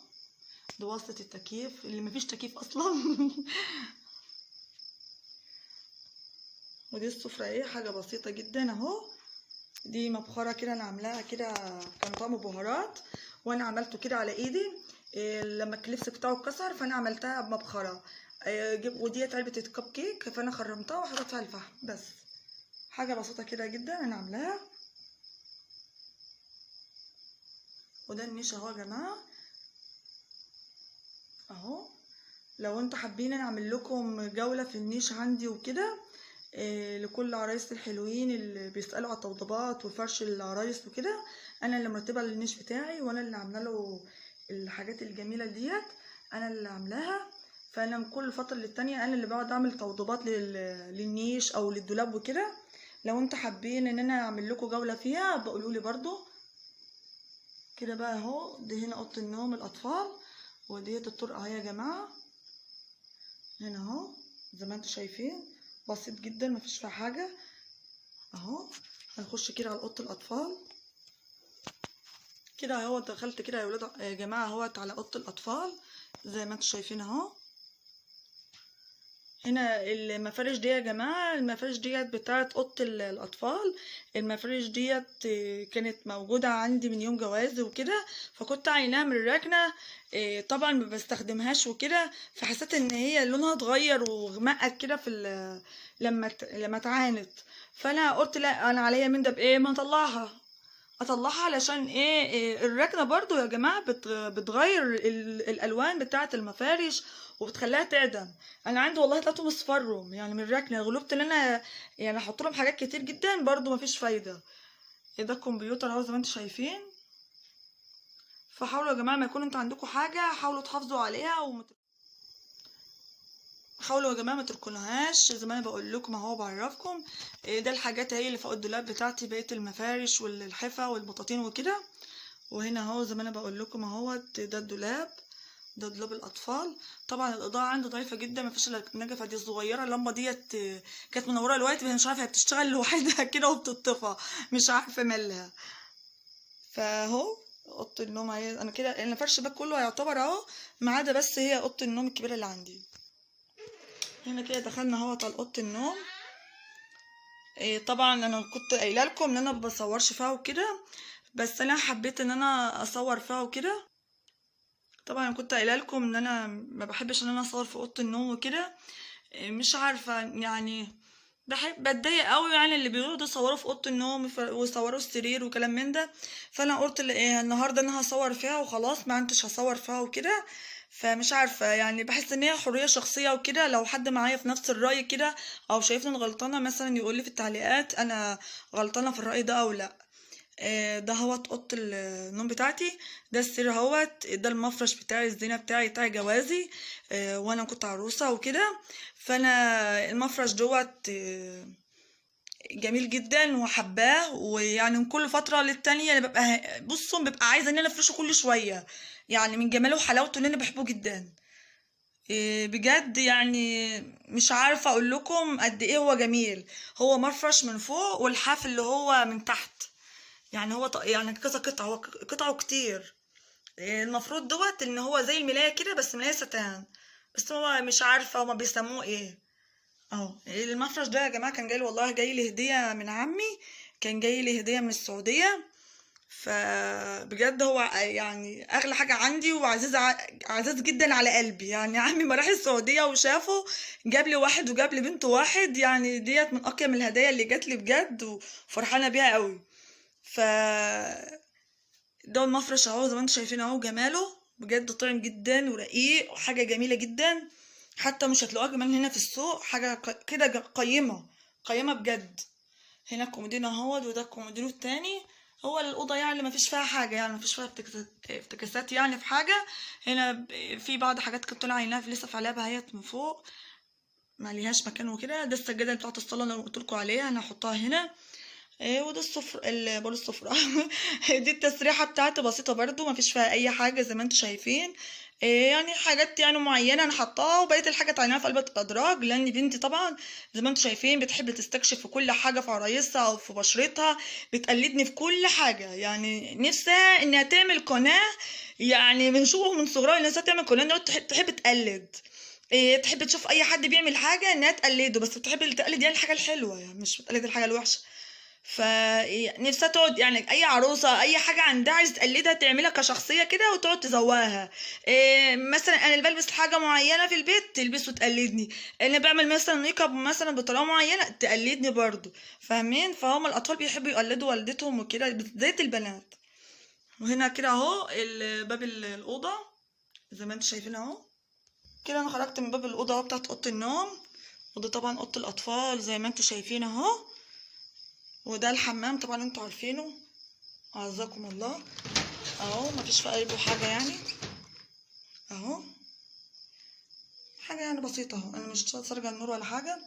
دي وصلة التكييف اللي مفيش تكييف اصلا ودي السفرة ايه، حاجة بسيطة جدا اهو. دي مبخرة كده انا عاملاها كده، كان طعمه بهارات وانا عملته كده على ايدي. لما الكليبس بتاعه اتكسر فانا عملتها بمبخرة. وديت علبة الكب كيك فانا خرمتها وحطيتها على الفحم. بس حاجة بسيطة كده جدا انا عاملاها. وده النيش اهو يا جماعة اهو. لو انتوا حابين انا اعمل لكم جولة في النيش عندي وكده، لكل عرايس الحلوين اللي بيسألوا على التوضيبات وفرش العرايس وكده، انا اللي مرتبة النيش بتاعي وانا اللي عامله له الحاجات الجميلة ديت، انا اللي عاملاها. فانا من كل فترة للتانية انا اللي بقعد اعمل توضيبات للنيش او للدولاب وكده. لو انتوا حابين ان انا اعمل لكم جولة فيها بقولولي برضو كده بقى اهو. دي هنا اوضه النوم الاطفال، وديت الطرقه اهي يا جماعه. هنا اهو زي ما انتوا شايفين بسيط جدا مفيش فيها حاجه اهو. هنخش كده على اوضه الاطفال كده اهو. دخلت كده يا ولاد يا جماعه اهوت على اوضه الاطفال زي ما انتوا شايفين اهو. هنا المفارش دي يا جماعه، المفارش ديت بتاعت اوضه الاطفال. المفارش ديت كانت موجوده عندي من يوم جوازي وكده، فكنت عيناها من الركنه. طبعا ما بستخدمهاش وكده، فحسيت ان هي لونها اتغير وغمقت كده في لما اتعانت. فانا قلت لا انا عليا من ده بايه ما اطلعها. اطلعها علشان إيه الركنه برضو يا جماعه بتغير الالوان بتاعه المفارش وبتخليها تعدم. انا عندي والله لقيتهم اصفروا يعني من الركنه، غلبت ان انا يعني احط لهم حاجات كتير جدا برضو مفيش فايده. ده الكمبيوتر اهو زي ما انتم شايفين. فحاولوا يا جماعه ما يكون انتوا عندكم حاجه حاولوا تحافظوا عليها حاولوا يا جماعه ما تركنوهاش زي ما انا بقول لكم اهو بعرفكم. ده الحاجات اهي اللي فوق الدولاب بتاعتي، بقيه المفارش والحفا والبطاطين وكده. وهنا اهو زي ما انا بقول لكم اهوت ده الدولاب، ده دولاب الاطفال. طبعا الاضاءه عنده ضعيفه جدا، ما فيش الا النجفه دي الصغيره. اللمبه ديت كانت منوره دلوقتي مش عارفه هي بتشتغل لوحدها كده وبتطفى، مش عارفه مالها. فاهو اوضه النوم اهي، انا كده انا فرش الباب كله هيعتبر اهو ما عدا بس هي اوضه النوم الكبيره اللي عندي. هنا كده دخلنا اهوت على اوضه النوم. طبعا انا كنت قايله لكم ان انا ما بصورش فيها وكده، بس انا حبيت ان انا اصور فيها وكده. طبعا كنت قايله لكم ان انا ما بحبش ان انا اصور في اوضه النوم وكده. مش عارفه يعني بحب بتضايق قوي يعني اللي بيقعدوا يصوروا في اوضه النوم ويصوروا السرير وكلام من ده. فانا قلت النهارده انا هصور فيها وخلاص، ما عنتش هصور فيها وكده. فمش عارفه يعني بحس ان هي حريه شخصيه وكده. لو حد معايا في نفس الراي كده او شايفني غلطانه مثلا يقول لي في التعليقات انا غلطانه في الراي ده او لا. ده هوت اوضه النوم بتاعتي، ده السرير هوت، ده المفرش بتاعي الزينه بتاعي جوازي. وانا كنت عروسه وكده. فانا المفرش دوت جميل جدا وحباه، ويعني من كل فتره للتانيه انا ببقى عايزه ان انا افرشه كل شويه، يعني من جماله وحلاوته اللي انا بحبه جدا. بجد يعني مش عارفه اقول لكم قد ايه هو جميل. هو مفرش من فوق والحاف اللي هو من تحت، يعني هو يعني كذا قطعة، هو قطعه كتير. المفروض دوت ان هو زي الملاية كده بس ملاية ستان، بس هو مش عارفة هما بيسموه ايه. اهو المفرش ده يا جماعة كان جاي والله جاي لي هدية من عمي، كان جاي لي هدية من السعودية. فبجد هو يعني اغلى حاجة عندي وعزيز عزيز جدا على قلبي. يعني عمي ما راح السعودية وشافه جاب لي واحد وجاب لي بنته واحد، يعني ديت من اقيم الهدايا اللي جات لي بجد وفرحانة بيها قوي. ف ده المفرش اهو زي ما انتم شايفين اهو، جماله بجد طعم جدا ورقيق وحاجه جميله جدا. حتى مش هتلاقوها كمان هنا في السوق حاجه كده قيمه قيمه بجد. هنا الكومودينو اهو، وده الكومودينو التاني. هو الاوضه يعني ما فيش فيها حاجه، يعني ما فيش فيها افتكاسات يعني في حاجه. هنا في بعض حاجات كنت طالعه عينها لسه في علبها اهيت من فوق ما ليهاش مكان وكده. ده السجاده بتاعت الصاله اللي قلت لكم عليها انا هحطها هنا. وده الصفر بقول الصفرة دي التسريحة بتاعتي بسيطة برضو ما فيش فيها اي حاجة زي ما انتم شايفين. يعني حاجات يعني معينة انا حطاها، وبقية الحاجات عينها في قلب الادراج، لان بنتي طبعا زي ما انتم شايفين بتحب تستكشف في كل حاجة في عرايسها او في بشرتها، بتقلدني في كل حاجة. يعني نفسها انها تعمل قناة، يعني بنشوفه من صغرها الناس تعمل قناة تحب تقلد. تحب تشوف اي حد بيعمل حاجة انها تقلده، بس بتحب تقلد يعني الحاجة الحلوة، يعني مش بتقلد الحاجة الوحشة. فنفسها تقعد يعني اي عروسه اي حاجه عندها عايزه تقلدها تعملها كشخصيه كده وتقعد تزوقها. مثلا انا اللي بلبس حاجه معينه في البيت تلبس وتقلدني، انا بعمل مثلا ميك اب مثلا بطريقه معينه تقلدني برضو. فاهمين؟ فهم الاطفال بيحبوا يقلدوا والدتهم وكده بالذات البنات. وهنا كده اهو باب الاوضه زي ما انتم شايفين اهو. كده انا خرجت من باب الاوضه اهو بتاعت اوضه النوم. وده طبعا اوضه الاطفال زي ما انتم شايفين اهو. وده الحمام طبعا انتوا عارفينه اعزكم الله اهو، مفيش في قلبه حاجه يعني اهو، حاجه يعني بسيطه اهو، انا مش سارجه النور ولا حاجه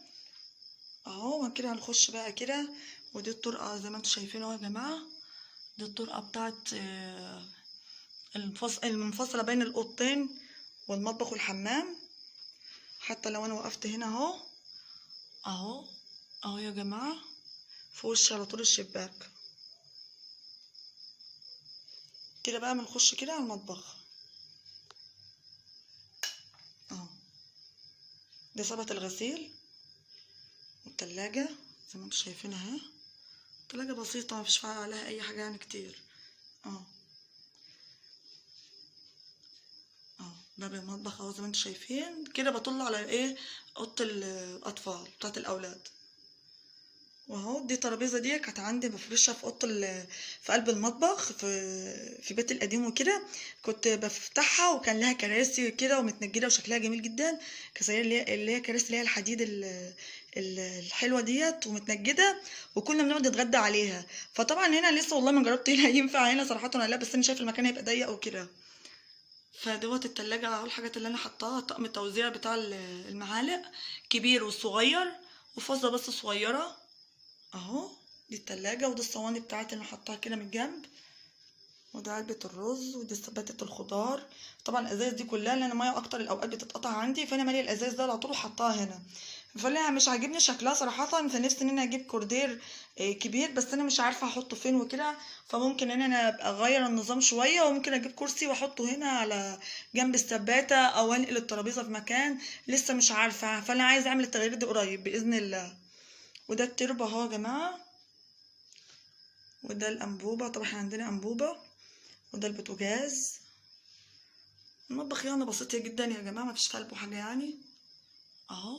اهو. كده هنخش بقى كده. ودي الطرقه زي ما انتوا شايفين اهو يا جماعه، دي الطرقه بتاعت المنفصله بين الاوضتين والمطبخ والحمام. حتى لو انا وقفت هنا اهو اهو اهو يا جماعه، في وش على طول الشباك كده. بقى بنخش كده على المطبخ اهو. ده صبة الغسيل والتلاجة زي ما انتوا شايفين اهي. تلاجة بسيطة مفيش عليها اي حاجة يعني كتير اهو. باب المطبخ اهو زي ما انتوا شايفين كده. بطل على اوضة الاطفال بتاعت الاولاد. واهو دي الترابيزه دي كانت عندي بفرشها في في قلب المطبخ في بيتي القديم وكده. كنت بفتحها وكان لها كراسي كده ومتنجده وشكلها جميل جدا. كسرير اللي هي كراسي اللي هي الحديد الحلوه ديت ومتنجده، وكنا بنقعد نتغدى عليها. فطبعا هنا لسه والله ما جربت هنا ينفع هنا صراحه ولا لا، بس انا شايف المكان هيبقى ضيق وكده. فدوت التلاجة اهو الحاجات اللي انا حطاها. طقم التوزيع بتاع المعالق كبير والصغير، وفازة بس صغيرة اهو. دي التلاجة، ودي الصواني بتاعتي اللي حطاها كده من الجنب، وده علبة الرز، ودي سباتة الخضار. طبعا الازاز دي كلها لان المية اكتر الاوقات بتتقطع عندي، فانا مالي الازاز ده على طول وحطاها هنا. فانا مش عاجبني شكلها صراحة، فنفسي ان انا اجيب كوردير كبير، بس انا مش عارفة احطه فين وكده. فممكن ان انا ابقى اغير النظام شوية، وممكن اجيب كرسي واحطه هنا على جنب السباتة، او انقل الترابيزة في مكان لسه مش عارفة. فانا عايزة اعمل التغيير ده قريب باذن الله. وده التربة اهو يا جماعة، وده الانبوبة. طبعا احنا عندنا انبوبة. وده البوتاجاز. المطبخ يعني بسيط جدا يا جماعة، مفيش في قلبه حاجة يعني اهو.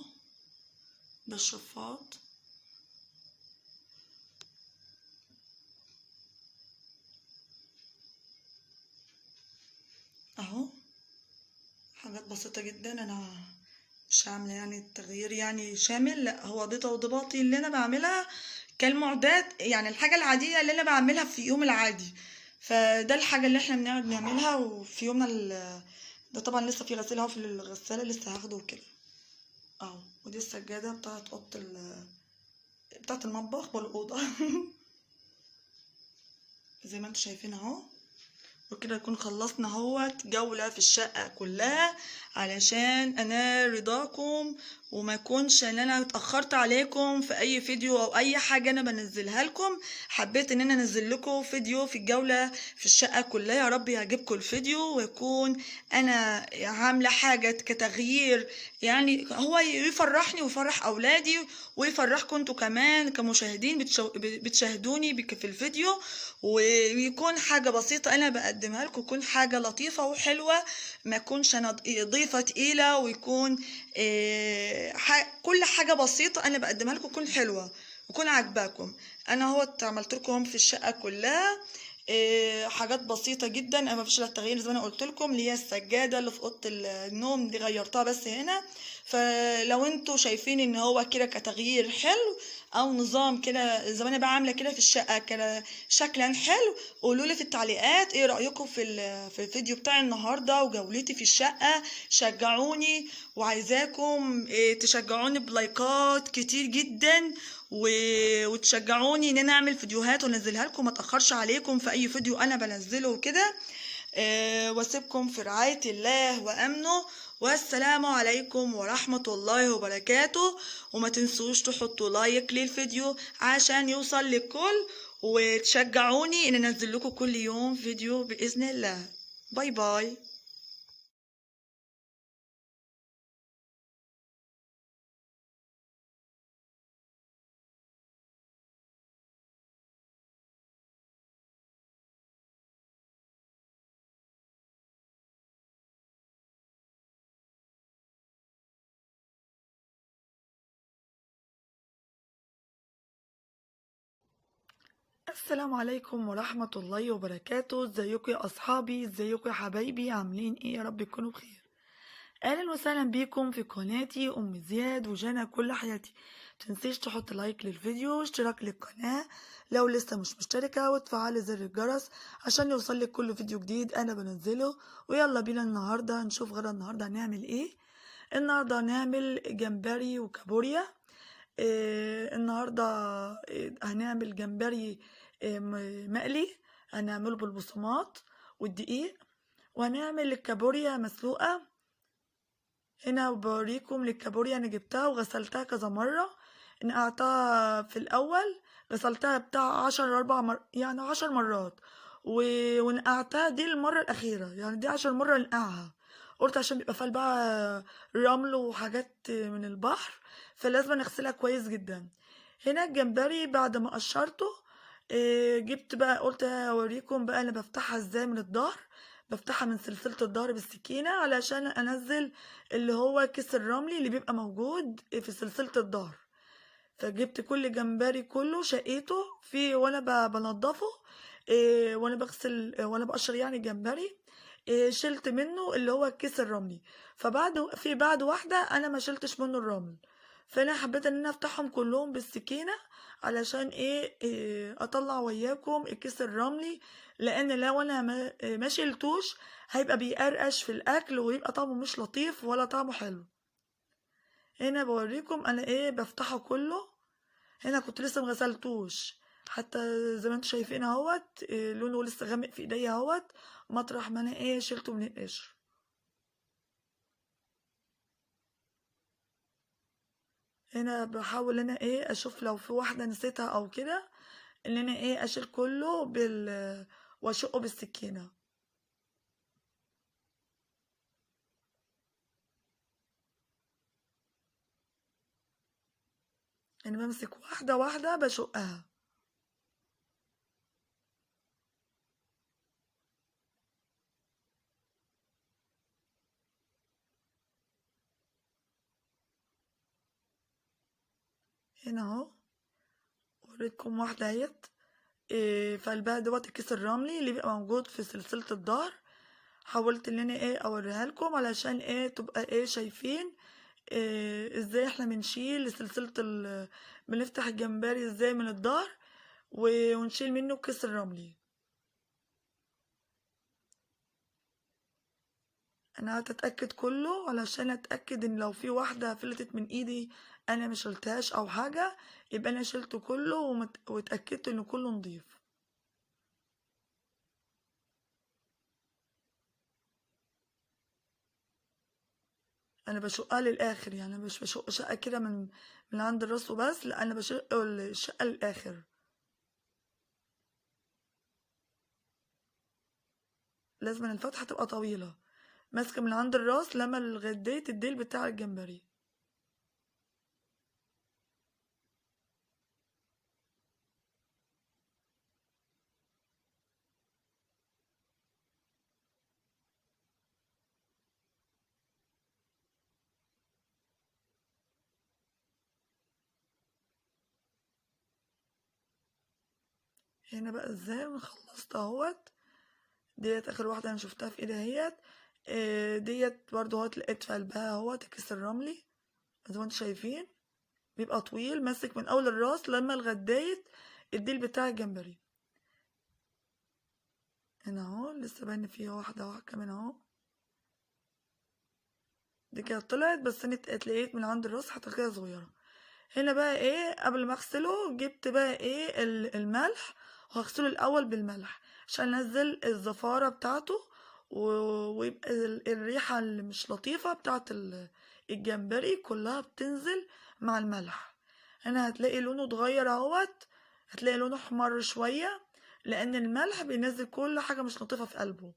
ده الشفاط اهو. حاجات بسيطة جدا، انا مش عاملة يعني التغيير يعني شامل، لا هو دي توضيباتي اللي انا بعملها كالمعدات، يعني الحاجة العادية اللي انا بعملها في يوم العادي. فده الحاجة اللي احنا بنقعد نعملها وفي يومنا ده طبعا لسه في غسيل اهو في الغسالة، لسه هاخده وكده اهو. ودي السجادة بتاعت اوضة بتاعت المطبخ والأوضة زي ما انتوا شايفين اهو. وكده نكون خلصنا اهوت جولة في الشقة كلها، علشان انا رضاكم وما يكونش ان انا اتأخرت عليكم في اي فيديو او اي حاجة انا بنزلها لكم. حبيت ان انا انزل لكم فيديو في الجولة في الشقة كلها. يا رب يعجبكم الفيديو، ويكون انا عاملة حاجة كتغيير يعني هو يفرحني ويفرح اولادي ويفرحكم انتوا كمان كمشاهدين بتشاهدوني في الفيديو. ويكون حاجة بسيطة انا بقدمها لكم، يكون حاجة لطيفة وحلوة، ما يكونش انا ضيفة تقيلة، ويكون كل حاجة بسيطة انا بقدمها لكم تكون حلوة ويكون عاجباكم. انا هو عملت لكم في الشقة كلها حاجات بسيطة جدا، انا مفيش الا التغيير زي ما انا قلت لكم، اللي هي السجادة اللي في اوضة النوم دي غيرتها بس هنا. فلو انتوا شايفين ان هو كده كتغيير حلو او نظام كده زي ما انا بقى عامله كده في الشقه كده شكلا حلو، قولوا لي في التعليقات ايه رايكم في الفيديو بتاع النهارده وجولتي في الشقه. شجعوني، وعايزاكم تشجعوني بلايكات كتير جدا، وتشجعوني ان انا اعمل فيديوهات وانزلها لكم، ما اتاخرش عليكم في اي فيديو انا بنزله وكده. واسيبكم في رعاية الله وامنه، والسلام عليكم ورحمة الله وبركاته. وما تنسوش تحطوا لايك للفيديو عشان يوصل للكل، وتشجعوني ان انزل لكم كل يوم فيديو باذن الله. باي باي. السلام عليكم ورحمة الله وبركاته. ازيكم يا اصحابي، ازيكم يا حبايبي، عاملين ايه؟ يا رب تكونوا بخير. اهلا وسهلا بيكم في قناتي ام زياد وجنى كل حياتي. متنسيش تحط لايك للفيديو واشتراك للقناة لو لسه مش مشتركة، وتفعل زر الجرس عشان يوصلك كل فيديو جديد انا بنزله. ويلا بينا النهاردة نشوف غدا النهاردة هنعمل ايه. النهاردة هنعمل جمبري وكابوريا. النهاردة هنعمل جمبري مقلي، هنعمله بالبصمات والدقيق. وهنعمل الكابوريا مسلوقة. هنا بوريكم الكابوريا انا جبتها وغسلتها كذا مرة. نقعتها في الاول، غسلتها بتاع 10 يعني 10 مرات، ونقعتها دي المرة الاخيرة، يعني دي 10 مرة نقعها. قلت عشان بيبقى فيها بقى رمل وحاجات من البحر، فلازم نغسلها كويس جدا. هنا الجمبري بعد ما قشرته جبت بقى، قلت اوريكم بقى انا بفتحها ازاي من الظهر. بفتحها من سلسلة الظهر بالسكينة علشان انزل اللي هو كيس الرملي اللي بيبقى موجود في سلسلة الظهر. فجبت كل جمبري كله شقيته في وانا بنضفه، وانا بغسل، وانا بقشر يعني الجمبري، شلت منه اللي هو الكيس الرملي. بعد واحدة انا ما شلتش منه الرمل، فانا حبيت ان انا افتحهم كلهم بالسكينة علشان اطلع وياكم الكيس الرملي، لان لو انا ما شلتوش هيبقى بيقرقش في الاكل ويبقى طعمه مش لطيف ولا طعمه حلو. هنا بوريكم انا بفتحه كله. هنا كنت لسه مغسلتوش، حتى زي ما انتم شايفين اهوت، لونه لسه غامق في ايديا اهوت، مطرح ما انا شلته من القشر. هنا بحاول انا اشوف لو في واحده نسيتها او كده، ان انا اشيل كله واشقه بالسكينه. انا بمسك واحده واحده بشقها. هنا اهو وريتكم واحده اهيت، في قلبها دوت الكيس الرملي اللي بيبقى موجود في سلسله الظهر. حاولت ان انا اوريها لكم علشان تبقى شايفين ازاي احنا بنشيل سلسلة بنفتح الجمبري ازاي من الظهر ونشيل منه الكيس الرملي. انا قعدت اتاكد كله علشان اتاكد ان لو في واحده فلتت من ايدي انا مش شلتهاش او حاجه، يبقى انا شلته كله واتاكدت انه كله نضيف. انا بشقها للاخر، يعني مش بشق شقه كده من عند الراس وبس، لا انا بشق الشقه للاخر. لازم الفتحه تبقى طويله، ماسكه من عند الراس لما لغايه الديل بتاع الجمبري. هنا بقى ازاي انا خلصت اهوت. ديت اخر واحده انا شفتها في ايدي اهيت، ديت برضو اهوت لقيت في قلبها اهوت الكيس الرملي زي ما انتم شايفين، بيبقى طويل ماسك من اول الراس لما لغايه الديل بتاع الجمبري. هنا اهو لسه باين فيها واحده كمان اهو. دي كانت طلعت بس انا اتلقيت من عند الراس حتى كده صغيره. هنا بقى قبل ما اغسله جبت بقى الملح، وهغسله الاول بالملح عشان انزل الزفاره بتاعته ويبقى الريحه اللي مش لطيفه بتاعت الجمبري كلها بتنزل مع الملح. هنا هتلاقي لونه اتغير اهوت، هتلاقي لونه احمر شويه لان الملح بينزل كل حاجه مش لطيفه في قلبه.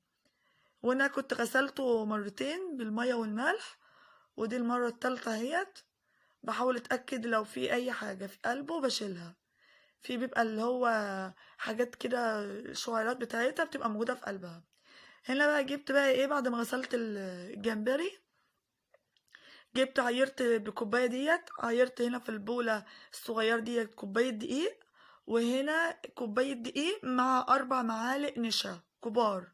وانا كنت غسلته مرتين بالميه والملح، ودي المره التالتة اهيت. بحاول اتاكد لو في اي حاجه في قلبه بشيلها، في بيبقى اللي هو حاجات كده الشعيرات بتاعتها بتبقى موجوده في قلبها. هنا بقى جبت بقى بعد ما غسلت الجمبري، جبت عيرت بكوبايه ديت، عيرت هنا في البوله الصغير ديت كوبايه دقيق، وهنا كوبايه دقيق مع 4 معالق نشا كبار،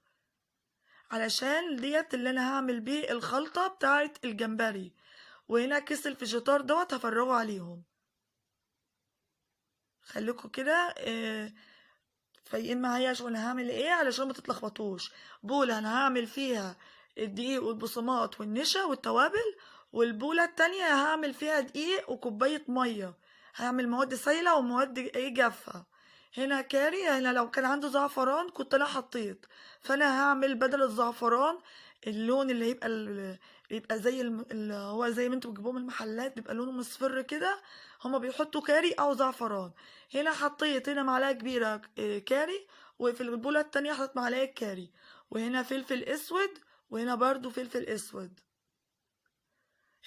علشان ديت اللي انا هعمل بيه الخلطه بتاعت الجمبري. وهنا كيس الفيجيتار دوت هفرغه عليهم. خليكوا كده فايقين معايا عشان انا هعمل علشان ما تتلخبطوش. بولة انا هعمل فيها الدقيق والبصمات والنشا والتوابل، والبولة التانية هعمل فيها دقيق وكوباية مية، هعمل مواد سايلة ومواد جافة. هنا كاري، هنا لو كان عنده زعفران كنت انا حطيت، فانا هعمل بدل الزعفران اللون اللي يبقى زي اللي هو زي ما انتوا بتجيبوه من المحلات بيبقى لونه مصفر كده، هما بيحطوا كاري او زعفران. هنا حطيت هنا معلقه كبيره كاري، وفي البوله التانية حطيت معلقه كاري، وهنا فلفل اسود، وهنا برضو فلفل اسود.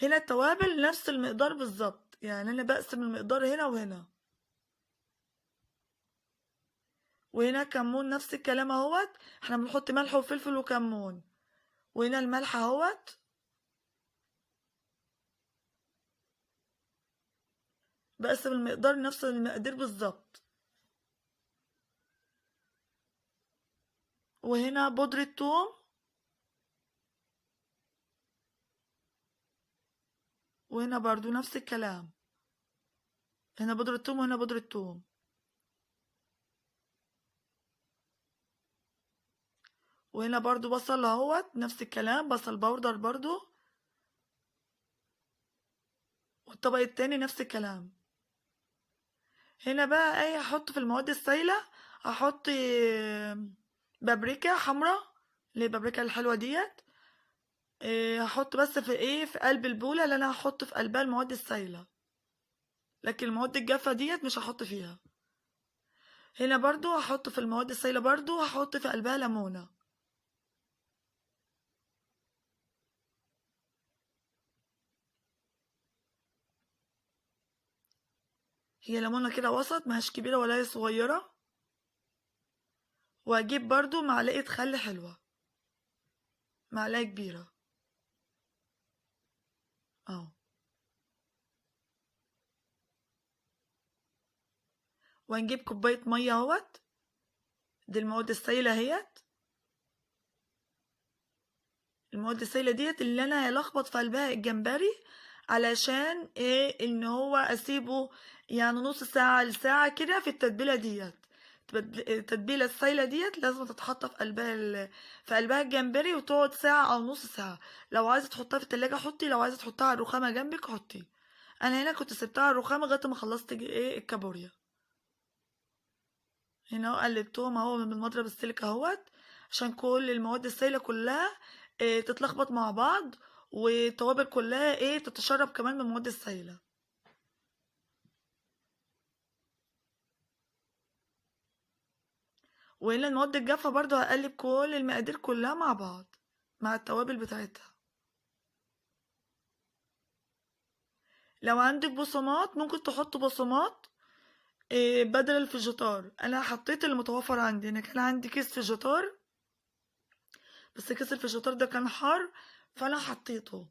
هنا التوابل نفس المقدار بالظبط، يعني انا بقسم المقدار هنا وهنا. وهنا كمون نفس الكلام اهوت، احنا بنحط ملح وفلفل وكمون. وهنا الملح اهوت بقسم المقدار نفس المقادير بالظبط. وهنا بودرة ثوم، وهنا برضو نفس الكلام، هنا بودرة ثوم وهنا بودرة ثوم. وهنا برضو بصل اهوت نفس الكلام، بصل بودر برضو. والطبق التاني نفس الكلام. هنا بقى ايه هحط في المواد السائلة؟ هحط بابريكا حمرا، اللي هي البابريكا الحلوة ديت. هحط بس في ايه، في قلب البولة اللي انا هحط في قلبها المواد السائلة، لكن المواد الجافة ديت مش هحط فيها. هنا برضو هحط في المواد السائلة، برضو هحط في قلبها ليمونة. هي ليمونة كده وسط، ماهيش كبيرة ولا هي صغيرة. واجيب برضو معلقة خل حلوة، معلقة كبيرة اهو. وهنجيب كوباية مية اهوت، دي المواد السائلة اهيت. المواد السائلة ديت اللي انا هلخبط في قلبها الجمبري، علشان ايه، ان هو اسيبه يعني نص ساعة لساعة كده في التتبيلة ديت. التتبيلة السائلة ديت لازم تتحط في قلبها في قلبها الجمبري، وتقعد ساعة او نص ساعة. لو عايزة تحطها في التلاجة حطي، لو عايزة تحطها على الرخامة جنبك حطي. انا هنا كنت سبتها على الرخامة لغاية ما خلصت ايه الكابوريا. هنا قلبتهم اهو من المضرب السلك اهوت، عشان كل المواد السائلة كلها تتلخبط مع بعض، والتوابل كلها تتشرب كمان من المواد السائلة. وهنا المواد الجافة برضو هقلب كل المقادير كلها مع بعض مع التوابل بتاعتها. لو عندك بصمات ممكن تحط بصمات بدل الفيجيتار. انا حطيت المتوفر عندي، انا كان عندي كيس فيجيتار، بس كيس الفيجيتار ده كان حار فانا حطيته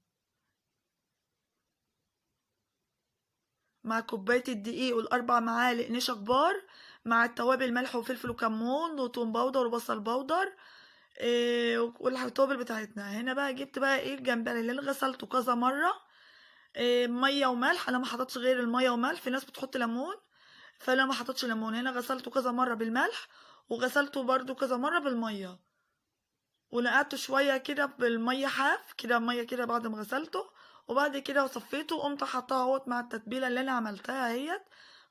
مع كوباية الدقيق والأربع معالق نشا كبار، مع التوابل ملح وفلفل وكمون وتوم باودر وبصل باودر والتوابل بتاعتنا. هنا بقى جبت بقى الجمبري اللي انا غسلته كذا مرة، مية وملح. انا ما حطيتش غير المية وملح، في ناس بتحط ليمون فانا ما حطيتش ليمون. هنا غسلته كذا مرة بالملح، وغسلته برضو كذا مرة بالمية، ونقعته شوية كده بالمية حاف كده، مية كده بعد ما غسلته. وبعد كده صفيته وقمت حطاه اهوت مع التتبيلة اللي انا عملتها اهيت،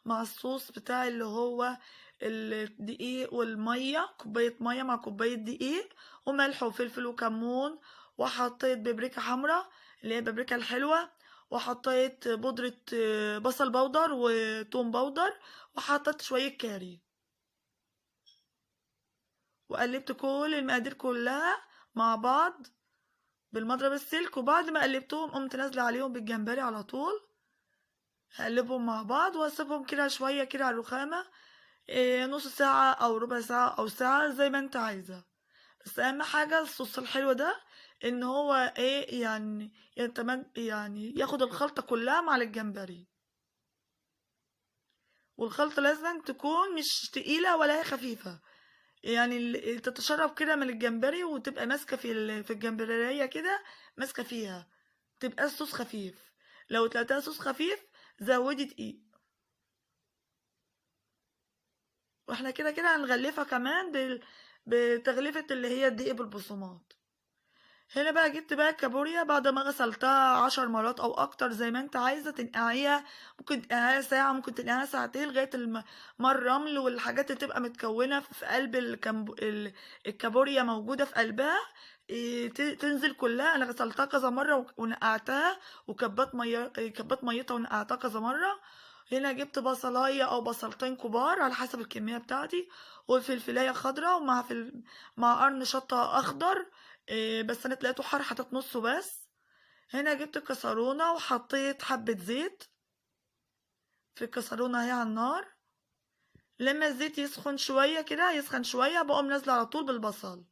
مع الصوص بتاعي اللي هو الدقيق والمية، كوباية مية مع كوباية دقيق وملح وفلفل وكمون. وحطيت بابريكا حمرا اللي هي بابريكا الحلوة، وحطيت بودرة بصل بودر وتوم بودر، وحطيت شوية كاري. وقلبت كل المقادير كلها مع بعض بالمضرب السلك. وبعد ما قلبتهم قمت نازله عليهم بالجمبري على طول، هقلبهم مع بعض واسيبهم كده شويه كده على الرخامه، نص ساعه او ربع ساعه او ساعه زي ما انت عايزه. بس اهم حاجه الصوص الحلو ده ان هو يعني يعني ياخد الخلطه كلها مع الجمبري. والخلطه لازم تكون مش تقيله ولا هي خفيفه، يعني تتشرب كده من الجمبري وتبقى ماسكه في الجمبريه كده، ماسكه فيها، تبقى الصوص خفيف. لو تلاقيها صوص خفيف زودي دقيق. واحنا كده كده هنغلفها كمان بتغليفة اللي هي الدقيق بالبصمات. هنا بقى جبت بقى الكابوريا بعد ما غسلتها 10 مرات او اكتر زي ما انت عايزة تنقعيها. ممكن تنقعيها ساعة، ممكن تنقعيها ساعتين، لغاية ما الرمل والحاجات اللي تبقى متكونة في قلب الكابوريا موجودة في قلبها تنزل كلها. انا غسلتها كذا مرة ونقعتها، وكبات مية كبات ميتها ونقعتها كذا مرة. هنا جبت بصلاية او بصلتين كبار على حسب الكمية بتاعتي، وفلفلاية خضراء ومع مع قرن شطة اخضر. بس انا تلاقيته حار حطيت نصه بس. هنا جبت الكسرونة وحطيت حبة زيت في الكسرونة اهي على النار. لما الزيت يسخن شوية كده، يسخن شوية بقوم نازلة على طول بالبصل.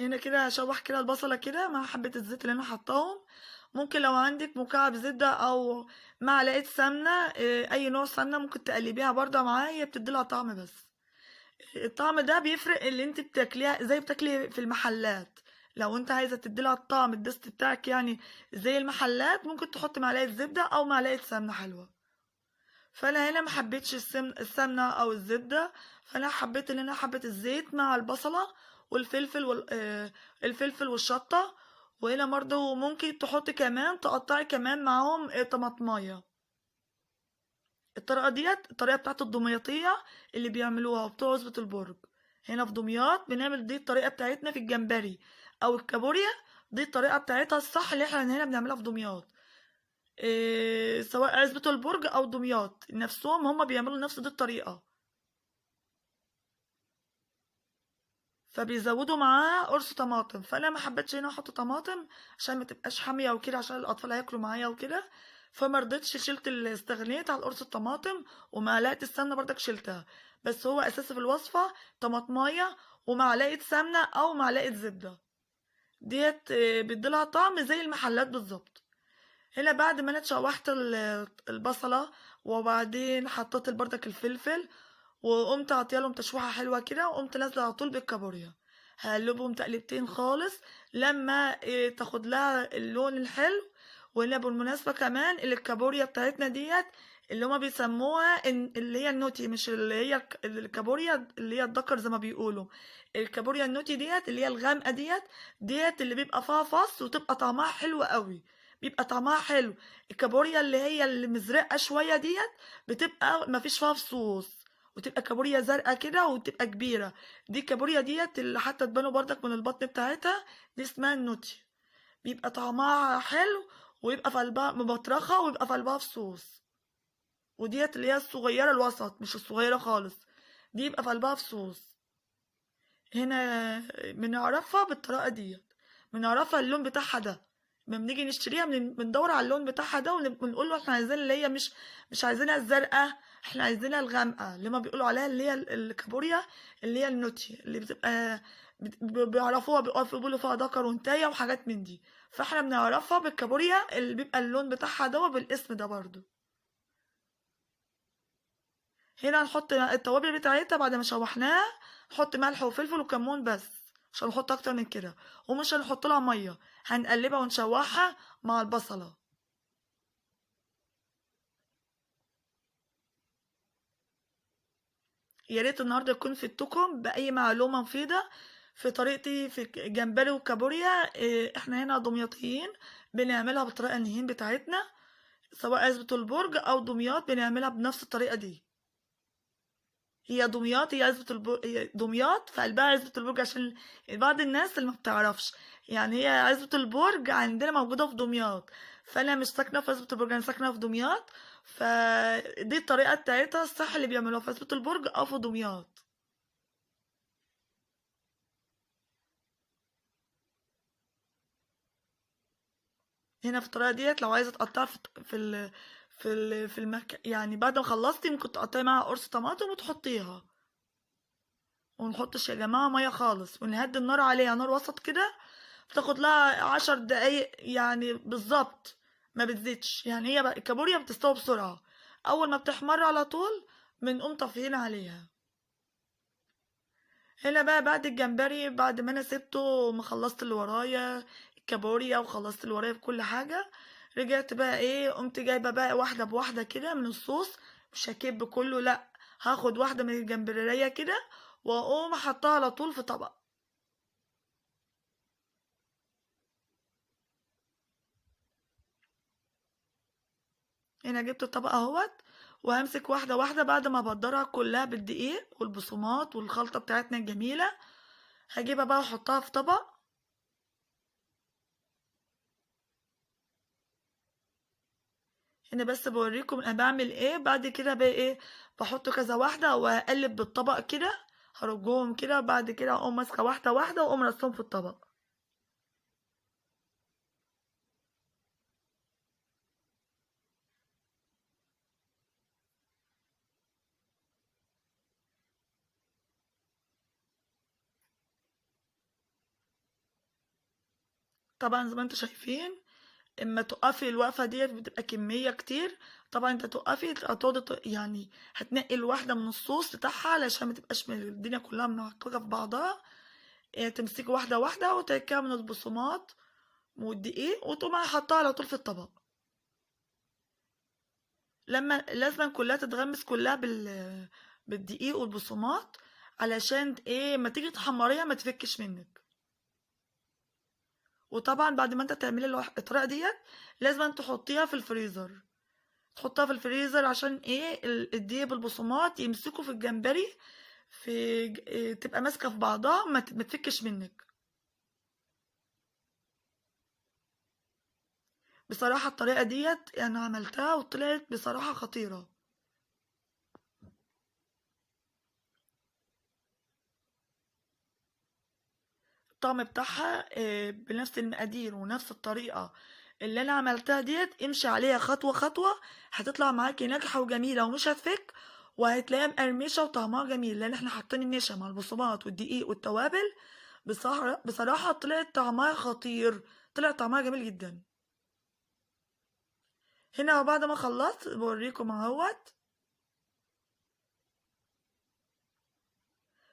هنا كده هشوح كده البصلة كده مع حبة الزيت اللي انا حطاهم. ممكن لو عندك مكعب زبدة او معلقة سمنة، اي نوع سمنة ممكن تقلبيها برضه معاه، هي بتديلها طعم بس. الطعم ده بيفرق اللي انت بتاكليها زي بتاكلي في المحلات. لو انت عايزة تديلها الطعم الدست بتاعك يعني زي المحلات، ممكن تحط معلقة زبدة او معلقة سمنة حلوة. فانا هنا ما حبيتش السمنه او الزبده، فانا حبيت ان انا حبه الزيت مع البصله والفلفل الفلفل والشطه. وهنا برضه ممكن تحطي كمان تقطعي كمان معاهم طماطمايه. الطريقه ديت الطريقه بتاعت الدمياطيه اللي بيعملوها بتوع عزبة البرج. هنا في دمياط بنعمل دي الطريقه بتاعتنا في الجمبري او الكابوريا. دي الطريقه بتاعتها الصح اللي احنا هنا بنعملها في دمياط. سواء عزبة البرج او دمياط نفسهم هما بيعملوا نفس دي الطريقة. فبيزودوا معاه قرص طماطم، فانا ما حبيتش هنا احط طماطم عشان ما تبقاش حامية وكده، عشان الاطفال هياكلوا معايا وكده. فما رضيتش، شلت استغنيت على قرص الطماطم، ومعلقة السمنة برضك شلتها. بس هو اساسي في الوصفة طماطمايه ومعلقة سمنة او معلقة زبدة. ديت بتديلها طعم زي المحلات بالظبط. هنا بعد ما انا اتشوحت البصله، وبعدين حطيت بردك الفلفل، وقمت عطيالهم تشويحه حلوه كده، وقمت نازله على طول بالكابوريا. هقلبهم تقلبتين خالص لما تاخد لها اللون الحلو. وهنا بالمناسبه كمان الكابوريا بتاعتنا ديت اللي هما بيسموها اللي هي النوتي، مش اللي هي الكابوريا اللي هي الدكر زي ما بيقولوا. الكابوريا النوتي ديت اللي هي الغامقه ديت اللي بيبقى فيها فص وتبقى طعمها حلو قوي. بيبقى طعمها حلو. الكابوريا اللي هي اللي مزرقه شويه ديت بتبقى مفيش فيها فصوص، وتبقى كابوريا زرقاء كده وتبقى كبيره. دي الكابوريا ديت اللي حتى تبانوا بردك من البطن بتاعتها، دي اسمها النوتي. بيبقى طعمها حلو، ويبقى في قلبها مبطرخه، ويبقى في قلبها فصوص. وديت اللي هي الصغيره الوسط، مش الصغيره خالص، دي يبقى في قلبها فصوص. هنا بنعرفها بالطريقه ديت، بنعرفها اللون بتاعها ده. لما بنيجي نشتريها بندور على اللون بتاعها ده، ونقول له احنا عايزين اللي هي مش عايزينها الزرقاء، احنا عايزينها الغامقه اللي ما بيقولوا عليها اللي هي الكابوريا اللي هي النوتي، اللي بتبقى بيعرفوها بيقولوا فيها ذكر وانتايه وحاجات من دي. فاحنا بنعرفها بالكابوريا اللي بيبقى اللون بتاعها ده بالاسم ده برضو. هنا هنحط التوابل بتاعتها بعد ما شوحناها. نحط ملح وفلفل وكمون بس، مش هنحط اكتر من كده، ومش هنحط لها ميه. هنقلبها ونشوحها مع البصله. يا ريت النهارده يكون فدتكم باي معلومه مفيده في طريقتي في الجمبري والكابوريا. احنا هنا دمياطيين بنعملها بالطريقه النهين بتاعتنا، سواء عزبة البرج او دمياط بنعملها بنفس الطريقه دي. هي دمياط، هي هي دمياط في قلبها عزبة البرج، عشان بعض الناس اللي ما بتعرفش. يعني هي عزبة البرج عندنا موجودة في دمياط، فأنا مش ساكنة في عزبة البرج، أنا ساكنة في دمياط. فدي الطريقة بتاعتها الصح اللي بيعملوها في عزبة البرج أو في دمياط. هنا في الطريقة ديت لو عايزة تقطعها في المكان، يعني بعد ما خلصتي ممكن تقطعي معاها قرص طماطم وتحطيها. ونحطش يا جماعة مية خالص، ونهدي النار عليها نار وسط كده. بتاخد لها 10 دقايق يعني بالظبط، ما بتزيدش. يعني هي الكابوريا بتستوي بسرعة، أول ما بتحمر على طول بنقوم طافيين عليها. هنا بقى بعد الجمبري، بعد ما أنا سبته ما خلصت اللي ورايا الكابوريا وخلصت اللي ورايا بكل حاجة، رجعت بقى ايه، قمت جايبة بقى واحدة بواحدة كده من الصوص. مش هكب كله، لأ، هاخد واحدة من الجمبرية كده واقوم احطها على طول في طبق. هنا جبت الطبق اهوت، وهمسك واحده واحده بعد ما ابدرها كلها بالدقيق والبصمات والخلطه بتاعتنا الجميله. هجيبها بقى احطها في طبق. هنا بس بوريكم انا بعمل ايه. بعد كده بقى ايه، بحط كذا واحده واقلب بالطبق كده، هرجهم كده. بعد كده اقوم ماسكه واحده واحده واقوم رصهم في الطبق. طبعا زي ما انتوا شايفين، اما تقفي الوقفه ديت بتبقى كميه كتير. طبعا انت تقفي هتقعدي يعني هتنقي الواحده من الصوص بتاعها علشان ما تبقاش الدنيا كلها منغطه في بعضها. تمسكي واحده واحده وتركيها من البصمات والدقيق وتقومي حطها على طول في الطبق. لما لازم كلها تتغمس كلها بالدقيق والبصمات علشان ما تيجي تحمريها ما تفكش منك. وطبعا بعد ما انت تعملي الطريقه ديت لازم تحطيها في الفريزر. تحطها في الفريزر عشان الدقيق بالبصمات يمسكوا في الجمبري، تبقى ماسكه في بعضها ما تفكش منك. بصراحه الطريقه ديت انا عملتها وطلعت بصراحه خطيره. الطعم بتاعها بنفس المقادير ونفس الطريقه اللي انا عملتها ديت، امشي عليها خطوه خطوه هتطلع معاكي ناجحه وجميله ومش هتفك، وهتلاقيها مقرمشه وطعمها جميل لان احنا حاطين النشا مع البصمات والدقيق والتوابل. بصراحه طلعت طعمها خطير، طلع طعمها جميل جدا. هنا بعد ما خلصت بوريكم اهوت.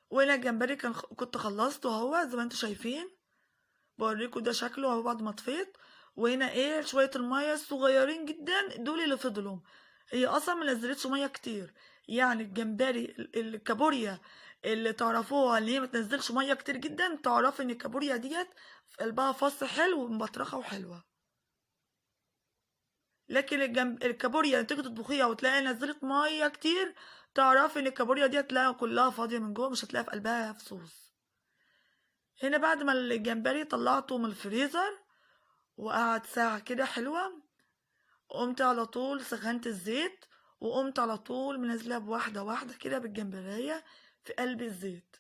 وهنا الجمبري كنت خلصته اهو زي ما انتوا شايفين. بوريكم ده شكله اهو بعد ما طفيت. وهنا شويه الميه الصغيرين جدا دول اللي فضلوا. هي اصلا منزلتش ميه كتير، يعني الجمبري الكابوريا اللي تعرفوها اللي هي متنزلش ميه كتير جدا تعرفوا ان الكابوريا ديت في قلبها فص حلو ومبطرخه وحلوه. لكن الكابوريا اللي تيجي تطبخيها وتلاقي نزلت ميه كتير تعرفي ان الكابوريا دي هتلاقيها كلها فاضيه من جوه، مش هتلاقي في قلبها فصوص. هنا بعد ما الجمبري طلعته من الفريزر وقعد ساعه كده حلوه، قمت على طول سخنت الزيت وقمت على طول منزلها بواحده واحده كده بالجمبريه في قلب الزيت.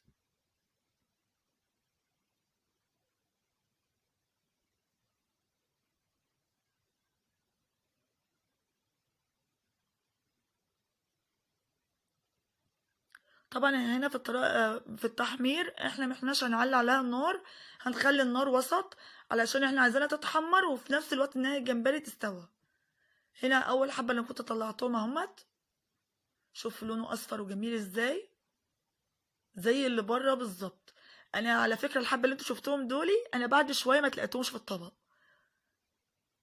طبعا هنا في الطريقه في التحمير احنا محناش هنعلي عليها النار، هنخلي النار وسط علشان احنا عايزينها تتحمر وفي نفس الوقت ان هي الجمبري تستوى. هنا اول حبه اللي كنت طلعتهم اهمت، شوف لونه اصفر وجميل ازاي زي اللي بره بالظبط. انا على فكره الحبه اللي انتوا شفتوهم دولي انا بعد شويه ما تلاقيتهمش في الطبق.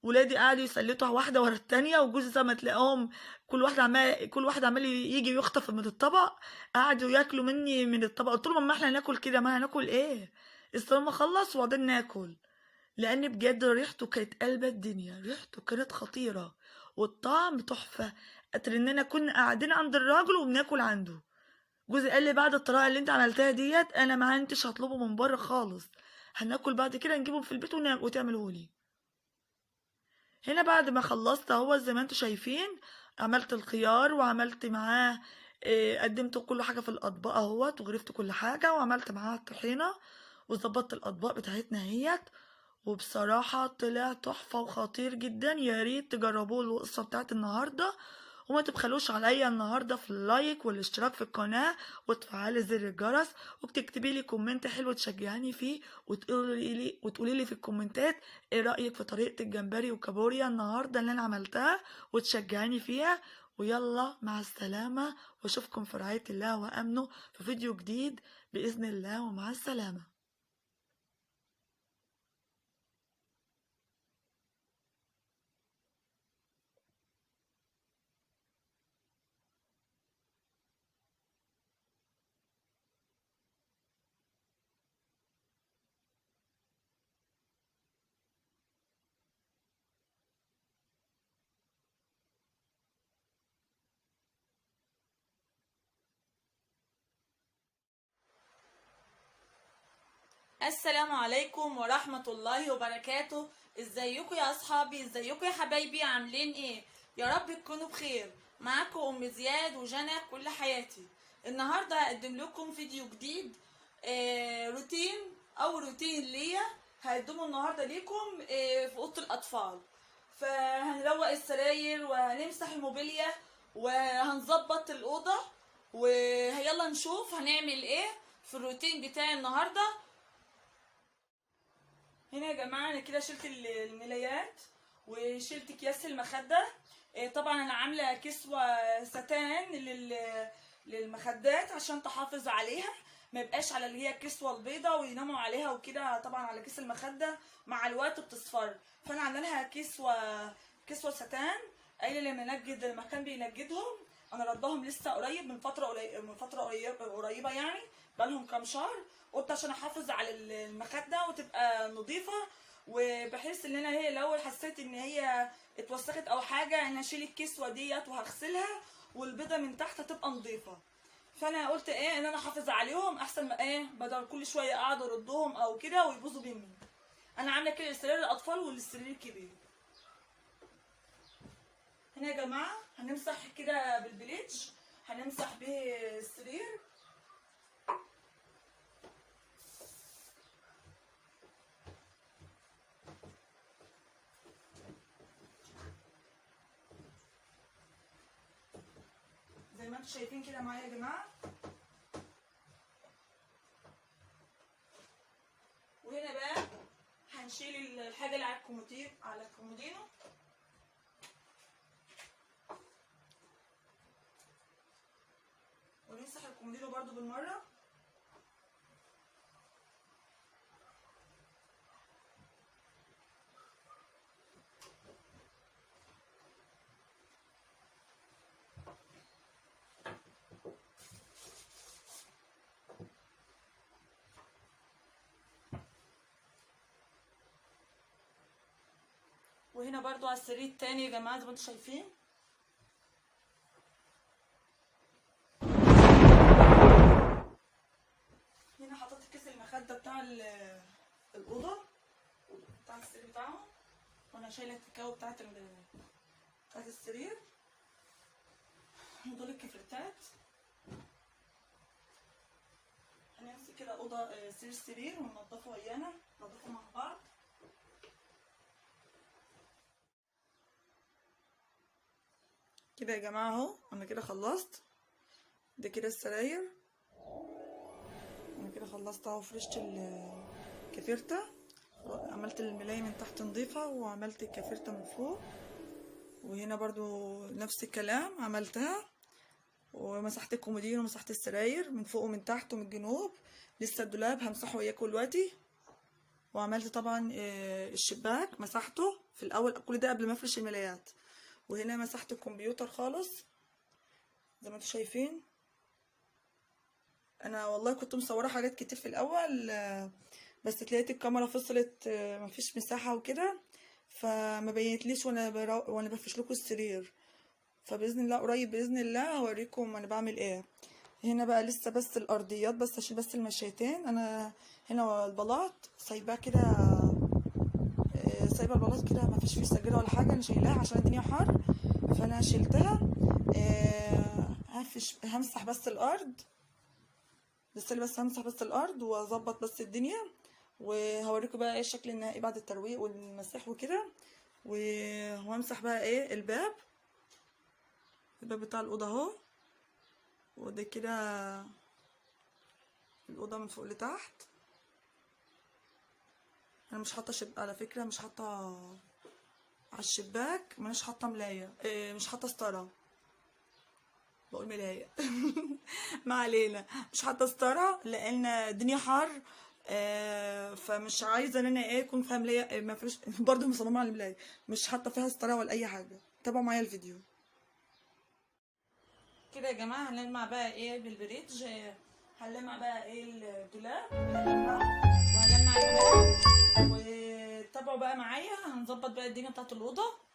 ولادي قعدوا يسلطوا واحده ورا التانيه وجوزي زي ما تلاقيهم كل واحد عمال يجي يخطف من الطبق، قعدوا ياكلوا مني من الطبق. قلت لهم ما احنا هناكل كده، ما هناكل ايه؟ استنى ما اخلص وبعدين ناكل. لان بجد ريحته كانت قلبة الدنيا، ريحته كانت خطيره والطعم تحفه. اترننا كنا قاعدين عند الراجل وبناكل عنده. جوزي قال لي بعد الطريقه اللي انت عملتها ديت انا ما انتش هطلبه من بره خالص، هناكل بعد كده نجيبهم في البيت وتعملوه لي. هنا بعد ما خلصت اهو زي ما انتوا شايفين عملت الخيار وعملت معاه قدمت كل حاجه في الاطباق اهوت وغرفت كل حاجه وعملت معاها الطحينه وظبطت الاطباق بتاعتنا اهيت. وبصراحه طلع تحفه وخطير جدا. يا ريت تجربوه الوصفه بتاعت النهارده، وما تبخلوش عليا النهارده في اللايك والاشتراك في القناه وتفعلي زر الجرس وتكتبي لي كومنت حلو تشجعني فيه وتقولي لي في الكومنتات ايه رايك في طريقه الجمبري وكابوريا النهارده اللي انا عملتها وتشجعني فيها. ويلا مع السلامه واشوفكم في رعايه الله وامنه في فيديو جديد باذن الله، ومع السلامه. السلام عليكم ورحمة الله وبركاته. ازيكم يا اصحابي، ازيكم يا حبايبي، عاملين ايه؟ يا رب تكونوا بخير. معاكم ام زياد وجنى كل حياتي. النهاردة هقدم لكم فيديو جديد، روتين ليا هقدمه النهاردة ليكم في اوضة الاطفال. فهنروق السراير وهنمسح الموبيليا وهنظبط الاوضة، ويلا نشوف هنعمل ايه في الروتين بتاعي النهارده. هنا يا جماعه انا كده شلت الملايات وشلت اكياس المخده. طبعا انا عامله كسوه ستان للمخدات عشان تحافظ عليها، ما يبقاش على اللي هي الكسوه البيضه ويناموا عليها وكده. طبعا على كيس المخده مع الوقت بتصفر، فانا عامله لها كسوه ستان. قايله اللي منجد المكان بينجدهم، انا ردهم لسه قريب من فتره قريبه يعني، بقالهم كام شهر. قلت عشان احافظ على المخده وتبقى نظيفه، وبحيث ان انا هي لو حسيت ان هي اتوسخت او حاجه انا اشيل الكسوه ديت وهغسلها، والبيضه من تحت هتبقى نظيفه. فانا قلت ايه ان انا احافظ عليهم احسن ما ايه بدل كل شويه اقعد اردهم او كده ويبوظوا مني. انا عامله كده لسرير الاطفال وللسرير الكبير. هنا يا جماعه هنمسح كده بالبليتش، هنمسح به السرير. زي ما انتم شايفين كده معايا يا جماعه. وهنا بقى هنشيل الحاجه اللي على الكومودينو. ونمسح الكومودينو برضو بالمره. وهنا برضو على السرير التاني يا جماعه زي ما انتم شايفين. هنا حطيت كيس المخده بتاع الاوضه بتاع السرير بتاعهم، وانا شايله التكاوي بتاعت السرير. دول الكفرتات. هنمسك كده اوضه سرير السرير وننضفه ويانا، ننضفه مع بعض. كده يا جماعه اهو انا كده خلصت. ده كده السراير، انا كده خلصت اهو. فرشت الكفرته، عملت الملاية من تحت نظيفة، وعملت الكفرته من فوق. وهنا برضو نفس الكلام عملتها، ومسحت الكومودين ومسحت السراير من فوق ومن تحت ومن الجنوب. لسه الدولاب همسحه وياكم دلوقتي. وعملت طبعا الشباك مسحته في الاول، كل ده قبل ما افرش الملايات. وهنا مسحت الكمبيوتر خالص زي ما انتم شايفين. انا والله كنت مصوره حاجات كتير في الاول، بس تلاقيت الكاميرا فصلت، مفيش مساحه وكده، فما بينتليش وانا بفرش لكم السرير. فباذن الله قريب باذن الله هوريكم انا بعمل ايه. هنا بقى لسه بس الارضيات، بس اشيل بس المشيتين. انا هنا البلاط سايباه كده، سايبه البلاط كده مفيش فيه سجاده ولا حاجه، انا شايلاها عشان الدنيا حر فانا شلتها. همسح بس الارض، بس همسح بس الارض واظبط بس الدنيا، وهوريكم بقى ايه الشكل النهائي بعد الترويق والمسح وكده. وهمسح بقى ايه الباب بتاع الاوضه اهو. وده كده الاوضه من فوق لتحت. انا مش حاطه على فكره مش حاطه على الشباك، مش حاطه ملايه، مش حاطه ستاره، بقول ملايه. ما علينا، مش حاطه ستاره لان الدنيا حر. فمش عايزه ان انا يكون فيها ملايه، ما فيش. برضه مصممه على الملايه، مش حاطه فيها ستاره ولا اي حاجه. تابعوا معايا الفيديو. كده يا جماعه هنلمع بقى ايه بالبريدج. هنلمع بقى ايه الدولاب، وهنلمع الباب. وتابعوا بقى معايا هنظبط بقى الدنيا بتاعت الاوضه.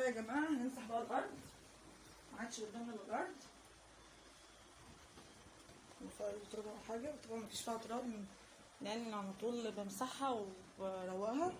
كفايه يا جماعه. هنمسح بقى الارض، ما عادش قدامنا إلا الارض فيها تراب او حاجه. طبعا مفيش فيها تراب لان على طول بمسحها وبروقها.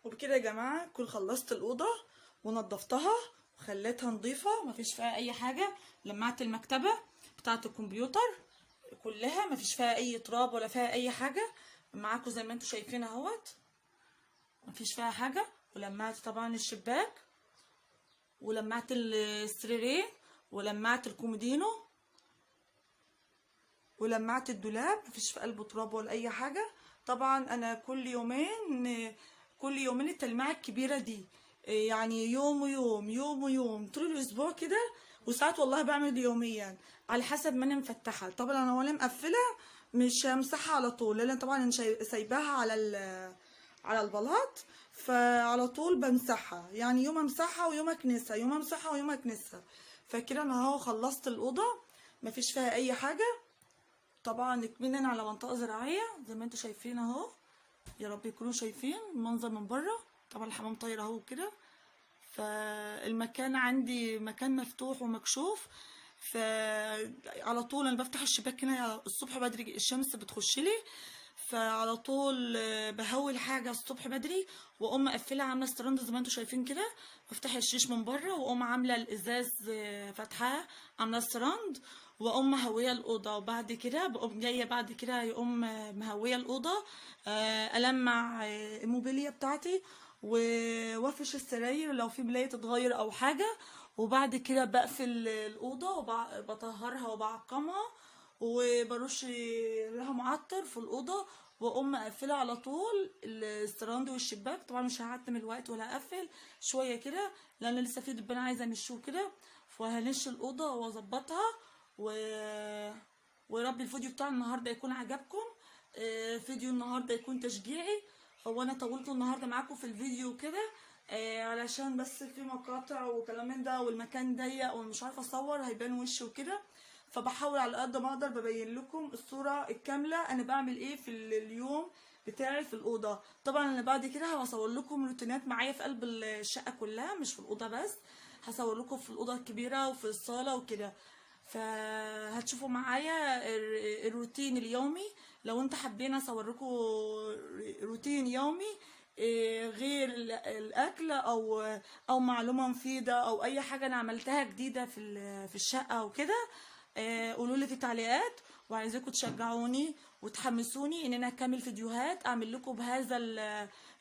وبكده يا جماعه كل خلصت الاوضه ونضفتها وخليتها نظيفه مفيش فيها اي حاجه. لمعت المكتبه بتاعه الكمبيوتر كلها مفيش فيها اي تراب ولا فيها اي حاجه معاكم زي ما انتم شايفين اهوت، مفيش فيها حاجه. ولمعت طبعا الشباك ولمعت السريرين ولمعت الكومودينو ولمعت الدولاب مفيش في قلبه تراب ولا اي حاجه. طبعا انا كل يومين التلميعه الكبيره دي، يعني يوم ويوم يوم ويوم طول الاسبوع كده، وساعات والله بعمل يوميا على حسب ما انا مفتحه. طبعا انا وانا مقفله مش همسحها على طول لان طبعا انا سايباها على البلاط، فعلى طول بمسحها. يعني يوم امسحها ويوم اكنسها، يوم امسحها ويوم اكنسها. فكده انا اهو خلصت الاوضه مفيش فيها اي حاجه. طبعا كمان على منطقه زراعيه زي ما انتم شايفين اهو، يا رب يكونوا شايفين المنظر من بره. طبعا الحمام طاير اهو كده، فالمكان عندي مكان مفتوح ومكشوف، فعلى طول انا بفتح الشباك هنا الصبح بدري الشمس بتخش لي، فعلى طول بهوي الحاجه الصبح بدري واقوم مقفلها عامله ستراند زي ما انتم شايفين كده، بفتح الشيش من بره واقوم عامله الازاز فاتحاه عامله ستراند واقوم مهويه الاوضه. وبعد كده بقوم جايه بعد كده يقوم مهويه الاوضه، المع الموبيليا بتاعتي وافرش السراير لو في بلايه تتغير او حاجه، وبعد كده بقفل الأوضة وبطهرها وبعقمها وبرش لها معطر في الأوضة، وأقوم مقفلة على طول السراوند والشباك. طبعا مش هعتم الوقت ولا أقفل، شوية كده لأن لسه في دبان عايزة أمشيه كده، فهنش الأوضة وأظبطها ورب الفيديو بتاع النهاردة يكون عجبكم. فيديو النهاردة يكون تشجيعي. هو أنا طولت النهاردة معاكم في الفيديو كده علشان بس في مقاطع وكلام من ده، والمكان ضيق ومش عارفة أصور هيبان وشي وكده، فبحاول على قد ما اقدر ببين لكم الصوره الكامله انا بعمل ايه في اليوم بتاعي في الاوضه. طبعا انا بعد كده هصور لكم روتينات معايا في قلب الشقه كلها، مش في الاوضه بس، هصور لكم في الاوضه الكبيره وفي الصاله وكده، فهتشوفوا معايا الروتين اليومي. لو انت حابين اصور لكم روتين يومي غير الاكل او معلومه مفيده او اي حاجه انا عملتها جديده في الشقه وكده، قولوا لي في التعليقات، وعايزاكم تشجعوني وتحمسوني ان انا اكمل فيديوهات، اعمل لكم بهذا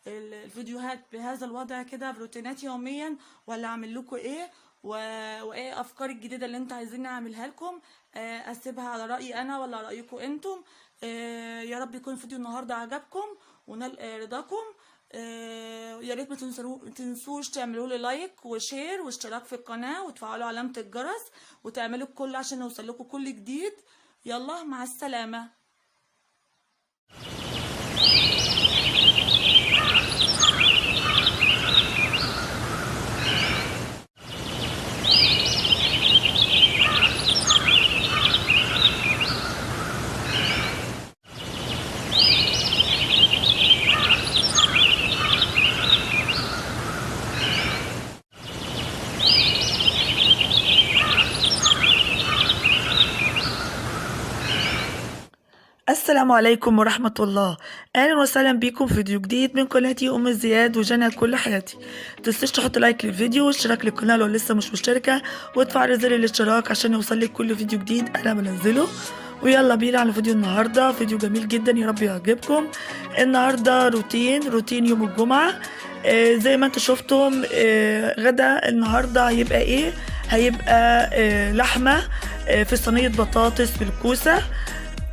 الفيديوهات بهذا الوضع كده بروتينات يوميا، ولا اعمل لكم ايه وايه افكار الجديده اللي انتوا عايزين اعملها لكم، اسيبها على رايي انا ولا رايكم انتم. يا رب يكون فيديو النهارده عجبكم ونال رضاكم. يا ريت ما تنسوش تعملوا لي لايك وشير واشتراك في القناه وتفعلوا علامه الجرس وتعملوا الكل عشان يوصل لكم كل جديد. يلا مع السلامه. السلام عليكم ورحمة الله. أهلا وسهلا بكم في فيديو جديد من قناتي أم زياد وجنى كل حياتي. متنسوش تحط لايك للفيديو واشتراك للقناة لو لسه مش مشتركة، وتفعل زر الاشتراك عشان يوصلك كل فيديو جديد أنا بنزله. ويلا بينا على فيديو النهاردة، فيديو جميل جدا يا رب يعجبكم. النهاردة روتين يوم الجمعة. زي ما انتوا شفتم غدا النهاردة هيبقى ايه؟ هيبقى لحمة في صينية بطاطس بالكوسة.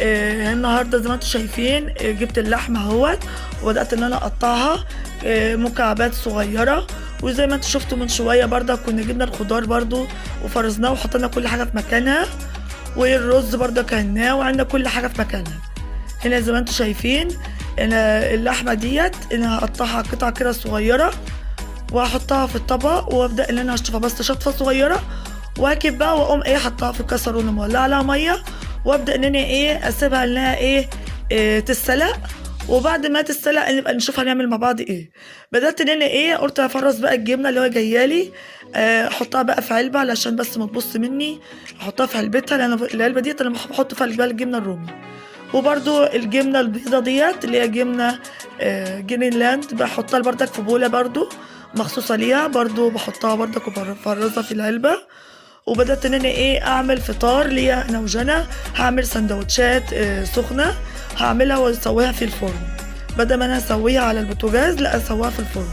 النهارده زي ما انتم شايفين جبت اللحمه اهوت وبدات ان انا اقطعها مكعبات صغيره، وزي ما انتم شفتوا من شويه برده كنا جبنا الخضار برده وفرزناه وحطينا كل حاجه في مكانها، والرز برده كهناه وعندنا كل حاجه في مكانها. هنا زي ما انتم شايفين انا اللحمه ديت انا هقطعها قطع كده صغيره وهحطها في الطبق، وابدا ان انا اشطفها بس شطفه صغيره، واكب بقى واقوم ايه حطها في الكسرونه مولعه عليها ميه، وابدا ان انا ايه اسيبها انها ايه تتسلق. وبعد ما تتسلق نبقى نشوف هنعمل مع بعض ايه. بدات ان انا ايه قلت افرز بقى الجبنه اللي هو جايالي، احطها بقى في علبه علشان بس ما تبص مني، احطها في علبتها لان العلبه ديت انا بحط فيها الجبنه الرومي. وبرده الجبنه البيضه ديت اللي هي جبنه جرينلاند بحطها بردك في بوله برده مخصوصه ليها، برده بحطها بردك وبفرزها في العلبه. وبدات ان انا ايه اعمل فطار ليا انا وجنى. هعمل سندوتشات سخنه هعملها واسويها في الفرن، بدل ما انا اسويها على البوتاجاز لا اسويها في الفرن.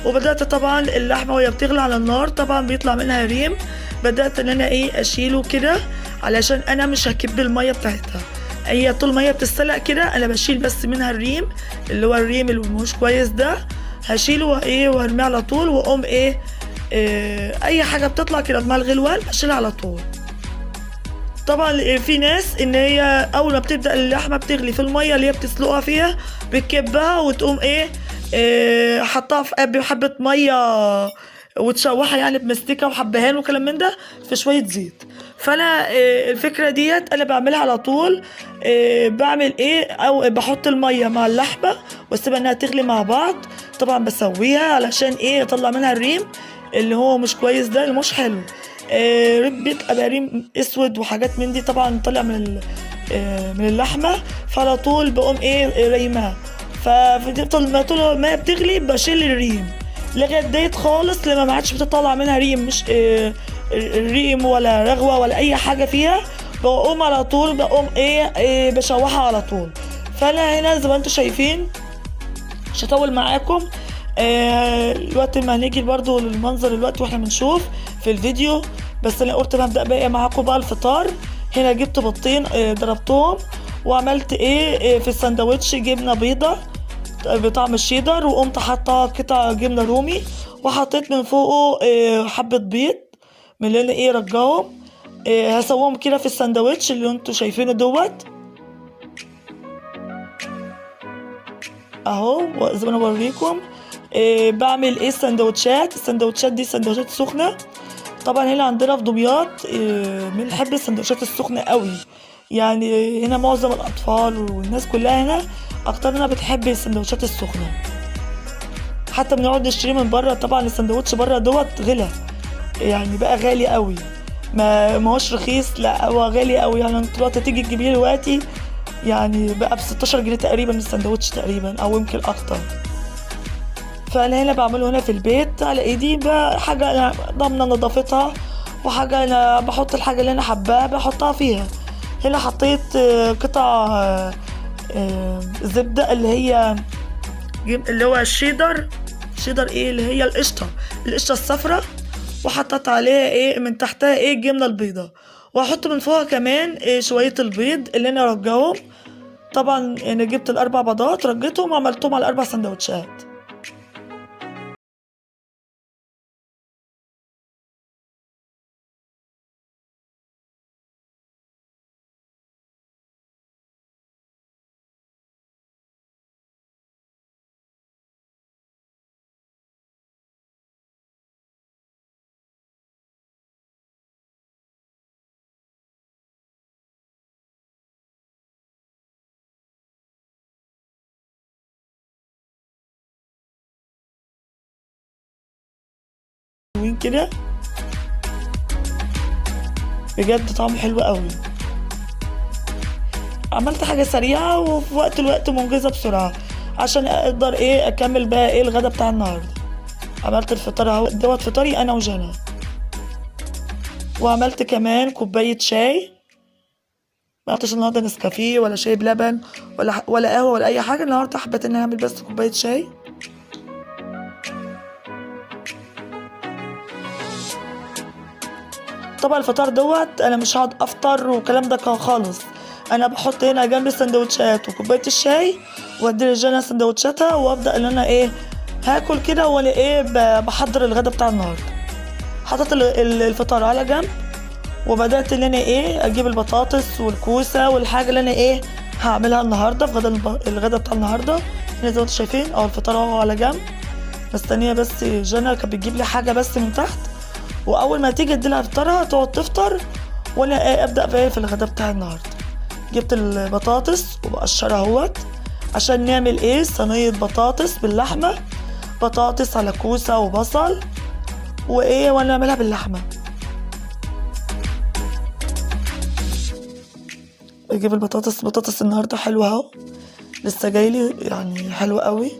وبدات طبعا اللحمه وهي بتغلي على النار طبعا بيطلع منها ريم، بدات ان انا ايه اشيله كده علشان انا مش هكب الميه بتاعتها. هي طول ما هي بتتسلق كده انا بشيل بس منها الريم اللي هو الريم اللي مش كويس ده، هشيله وايه وارميه على طول، واقوم ايه اي حاجه بتطلع كده بماء الغلوان بشيلها على طول. طبعا في ناس ان هي اول ما بتبدا اللحمه بتغلي في الميه اللي هي بتسلقها فيها بتكبها وتقوم ايه حطها في حبه ميه وتشوحها يعني بمستكه وحبهان وكلام من ده في شويه زيت. فانا الفكره ديت انا بعملها على طول. بعمل ايه او بحط الميه مع اللحمه واسيبها انها تغلي مع بعض. طبعا بسويها علشان ايه اطلع منها الريم اللي هو مش كويس ده اللي مش حلو. بيبقى ريم اسود وحاجات من دي طبعا طالع من اللحمه، فعلى طول بقوم ايه ريمها. طول ما بتغلي بشيل الريم لغايه ديت خالص لما ما عادش بتطلع منها ريم، مش ريم ولا رغوه ولا اي حاجه فيها. بقوم على طول بقوم ايه بشوحها على طول. فانا هنا زي ما انتم شايفين مش هطول معاكم. الوقت ما هنيجي برضو للمنظر الوقت واحنا بنشوف في الفيديو، بس انا قلت ببدأ بقى معاكم بقى الفطار. هنا جبت بيضتين ضربتهم وعملت ايه في الساندوتش جبنه بيضه بطعم الشيدر، وقمت حاطه قطع جبنه رومي وحطيت من فوقه حبه بيض من اللي انا ايه رجاهم. هسويهم كده في الساندوتش اللي انتوا شايفينه دوت اهو زي ما انا بوريكم. بعمل ايه السندوتشات دي سندوتشات سخنه. طبعا هنا عندنا في دمياط بنحب السندوتشات السخنه قوي، يعني هنا معظم الاطفال والناس كلها هنا اكترنا بتحب السندوتشات السخنه. حتى بنقعد نشتري من بره. طبعا السندوتش بره دوت غلا، يعني بقى غالي قوي، ما هوش رخيص، لا هو غالي قوي. يعني انت دلوقتي تيجي تجيبيه دلوقتي يعني بقى ب 16 جنيه تقريبا السندوتش تقريبا او يمكن اكتر. فانا هنا بعمله هنا في البيت على ايدي، حاجه انا ضامنه نظافتها، وحاجه انا بحط الحاجه اللي انا حباها بحطها فيها. هنا حطيت قطع زبده اللي هو الشيدر ايه اللي هي القشطه الصفراء، وحطيت عليها ايه من تحتها ايه الجبنه البيضاء، وهحط من فوقها كمان شويه البيض اللي انا رجاهم. طبعا انا جبت ال4 بيضات رجيتهم وعملتهم على 4 سندوتشات. حلوين كده بجد، طعم حلو قوي. عملت حاجه سريعه وفي الوقت منجزه بسرعه عشان اقدر ايه اكمل بقى ايه الغدا بتاع النهارده. عملت الفطار اهو دوت فطاري انا وجنى، وعملت كمان كوبايه شاي. ما عملتش النهارده نسكافيه ولا شاي بلبن ولا قهوه ولا اي حاجه. النهارده حبيت اني اعمل بس كوبايه شاي. طبعا الفطار دوت انا مش هقعد افطر والكلام ده خالص. انا بحط هنا جنب السندوتشات وكوبايه الشاي وادي لجنى سندوتشاتها، وابدا ان انا ايه هاكل كده وانا ايه بحضر الغدا بتاع النهارده. حطيت الفطار على جنب، وبدات ان انا ايه اجيب البطاطس والكوسه والحاجه اللي انا ايه هعملها النهارده في الغدا بتاع النهارده. هنا زي ما انتم شايفين الفطار اهو على جنب، مستنيه بس جنى كانت بتجيب لي حاجه بس من تحت، واول ما تيجي اديلها فطارها تقعد تفطر وانا ايه ابدا بقى في الغدا بتاع النهارده. جبت البطاطس وبقشرها اهوت عشان نعمل ايه صينيه بطاطس باللحمه، بطاطس على كوسه وبصل وايه وانا اعملها باللحمه. بجيب البطاطس النهارده حلوه اهو، لسه جايلي يعني حلوه قوي.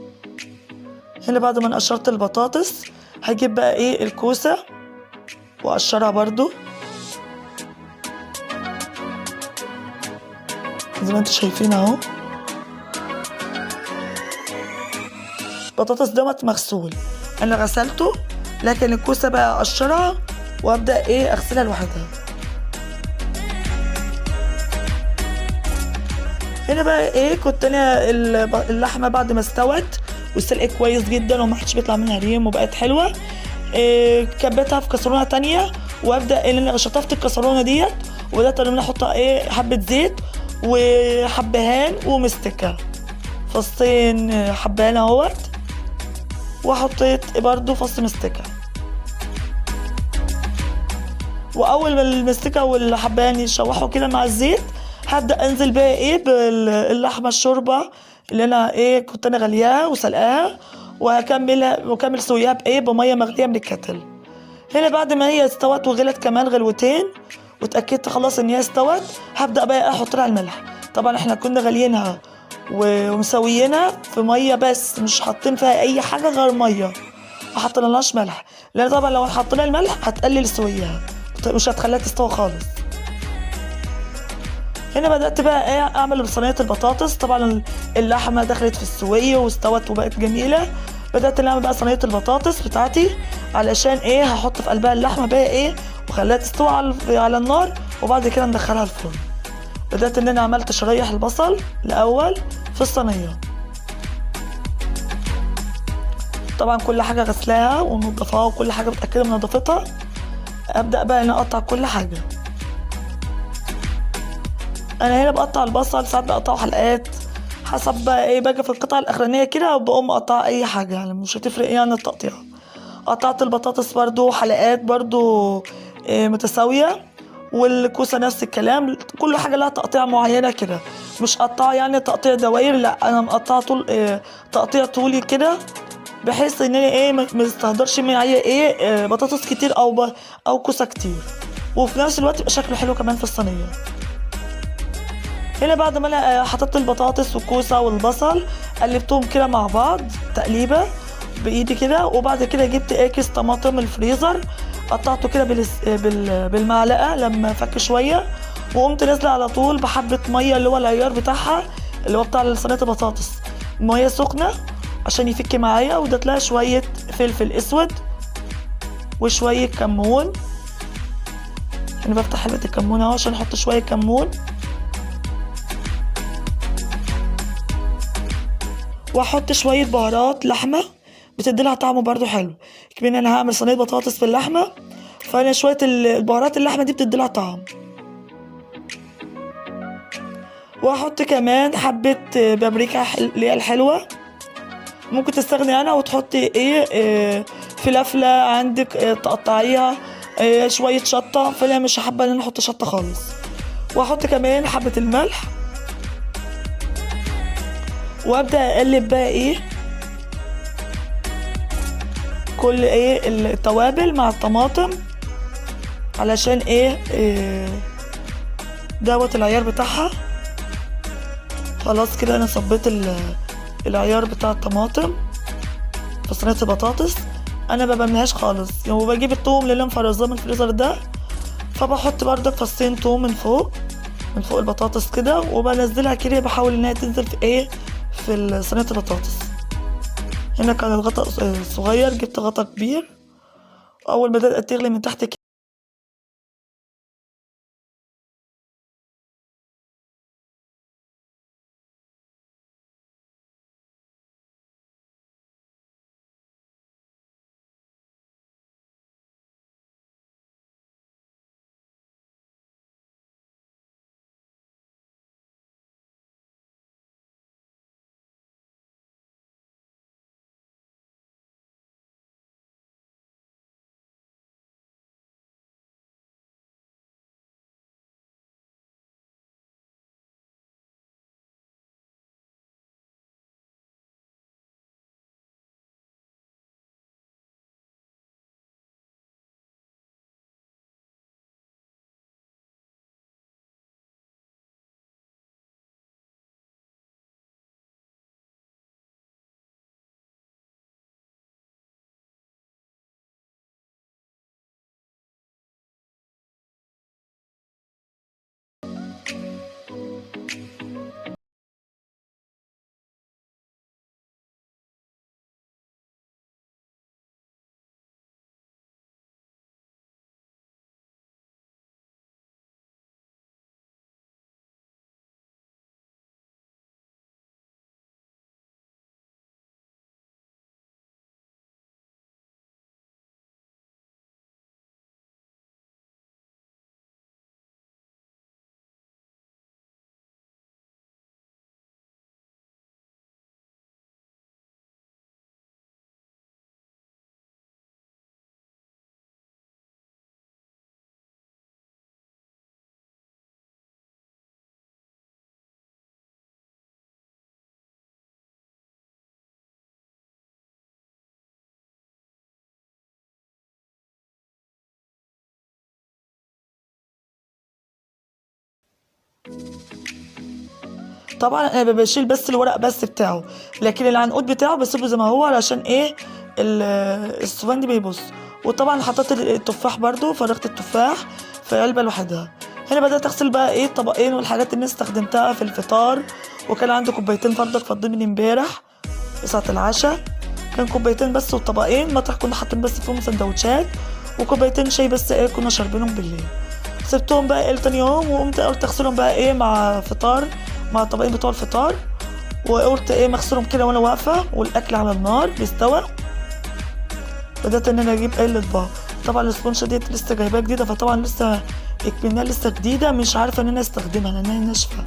هنا بعد ما قشرت البطاطس هجيب بقى ايه الكوسه واقشرها برضو زي ما انتوا شايفين اهو. البطاطس دوت مغسول، انا غسلته، لكن الكوسه بقى اقشرها وابدا ايه اغسلها لوحدها. هنا بقى ايه كنت انا اللحمه بعد ما استوت والسلق كويس جدا وما حدش بيطلع منها ريم وبقت حلوه، كبيتها في كسرونه تانية، وابدا ان انا شطفت الكسرونه ديت وبدات ان انا احط ايه حبه زيت وحبهان ومستكه، فصين حبهان اهوت، وحطيت برضو فص مستكه. واول ما المستكه والحبهان يشوحوا كده مع الزيت هبدا انزل بقى ايه باللحمه الشوربه اللي انا ايه كنت انا غلياها وسلقاها، وهكمل سويها بايه بميه مغليه من الكتل. هنا بعد ما هي استوت وغلت كمان غلوتين واتاكدت خلاص ان هي استوت، هبدا بقى احط لها الملح. طبعا احنا كنا غاليينها ومسويينها في ميه بس، مش حاطين فيها اي حاجه غير ميه، ما حطينالهاش ملح، لان طبعا لو حطينا الملح هتقلل سويها مش هتخليها تستوي خالص. هنا بدأت بقى ايه اعمل صينية البطاطس. طبعا اللحمة دخلت في السوية واستوت وبقت جميلة. بدأت اعمل بقى صينية البطاطس بتاعتي علشان ايه هحط في قلبها اللحمه بقى ايه وخليها تستوي على النار، وبعد كده ندخلها الفرن. بدأت ان انا عملت شرايح البصل الاول في الصينيه، طبعا كل حاجه غسلاها ونضفها وكل حاجه متاكده من نظافتها. ابدا بقى ان اقطع كل حاجه. انا هنا بقطع البصل، ساعات بقطعه حلقات حسب بقى ايه، باجي في القطعه الاخرانيه كده وبقوم مقطعه اي حاجه، يعني مش هتفرق يعني التقطيع. قطعت البطاطس برضو حلقات برضو متساويه، والكوسه نفس الكلام، كل حاجه لها تقطيع معينه كده، مش قطعه يعني تقطيع دواير، لا انا مقطعه طول تقطيع طولي كده، بحيث ان انا ايه ما استهدرش معايا ايه بطاطس كتير او كوسه كتير، وفي نفس الوقت يبقى شكله حلو كمان في الصينيه. هنا بعد ما انا حطيت البطاطس والكوسه والبصل قلبتهم كده مع بعض تقليبه بايدي كده، وبعد كده جبت كيس طماطم الفريزر قطعته كده بالمعلقه لما فك شويه، وقمت نازله على طول بحبه ميه اللي هو العيار بتاعها اللي هو بتاع صينيه البطاطس، ميه سخنه عشان يفك معايا، واديت لها شويه فلفل اسود وشويه كمون. انا بفتح علبه الكمون اهو عشان احط شويه كمون، واحط شويه بهارات لحمه بتدي لها طعم برضو حلو، كمان انا هعمل صينيه بطاطس باللحمه، فانا شويه البهارات اللحمه دي بتدي لها طعم. واحط كمان حبه بابريكا اللي هي الحلوه، ممكن تستغني عنها وتحطي فلفله عندك تقطعيها، شويه شطه، فانا مش حابه ان انا احط شطه خالص. واحط كمان حبه الملح، وابدا اقلب بقى كل التوابل مع الطماطم، علشان دوت العيار بتاعها. خلاص كده انا صبيت العيار بتاع الطماطم في صينيه البطاطس. انا ما بملهاش خالص يعني، وبجيب الثوم اللي انا مفرزاه من الفريزر ده، فبحط برضك فصين ثوم من فوق البطاطس كده، وبنزلها كده، بحاول انها تنزل في صينيه البطاطس. هنا كان الغطا صغير، جبت غطا كبير، اول ما بدأت تغلي من تحت كده طبعا انا بشيل بس الورق بس بتاعه، لكن العنقود بتاعه بسيبه زي ما هو علشان السفندي بيبص. وطبعا حطيت التفاح برضو، فرغت التفاح في علبه لوحدها. هنا بدات اغسل بقى الطبقين والحاجات اللي استخدمتها في الفطار، وكان عندي كوبايتين فردك فاضيين من امبارح ساعه العشاء، كان كوبايتين بس وطبقين مطرح كنا حاطين بس فيهم سندوتشات، وكوبايتين شاي بس ايه كنا شاربينهم بالليل. سبتهم بقى ايه تاني يوم، وقمت قلت اغسلهم بقى ايه مع فطار، مع الطبقين بتوع الفطار، وقلت ايه مغسلهم كده وانا واقفه والاكل على النار بيستوى. بدات ان انا اجيب ايه الاطباق. طبعا الاسبونشه ديت لسه جايباها جديده، فطبعا لسه اكمنها لسه جديده، مش عارفه ان انا استخدمها لانها ناشفه.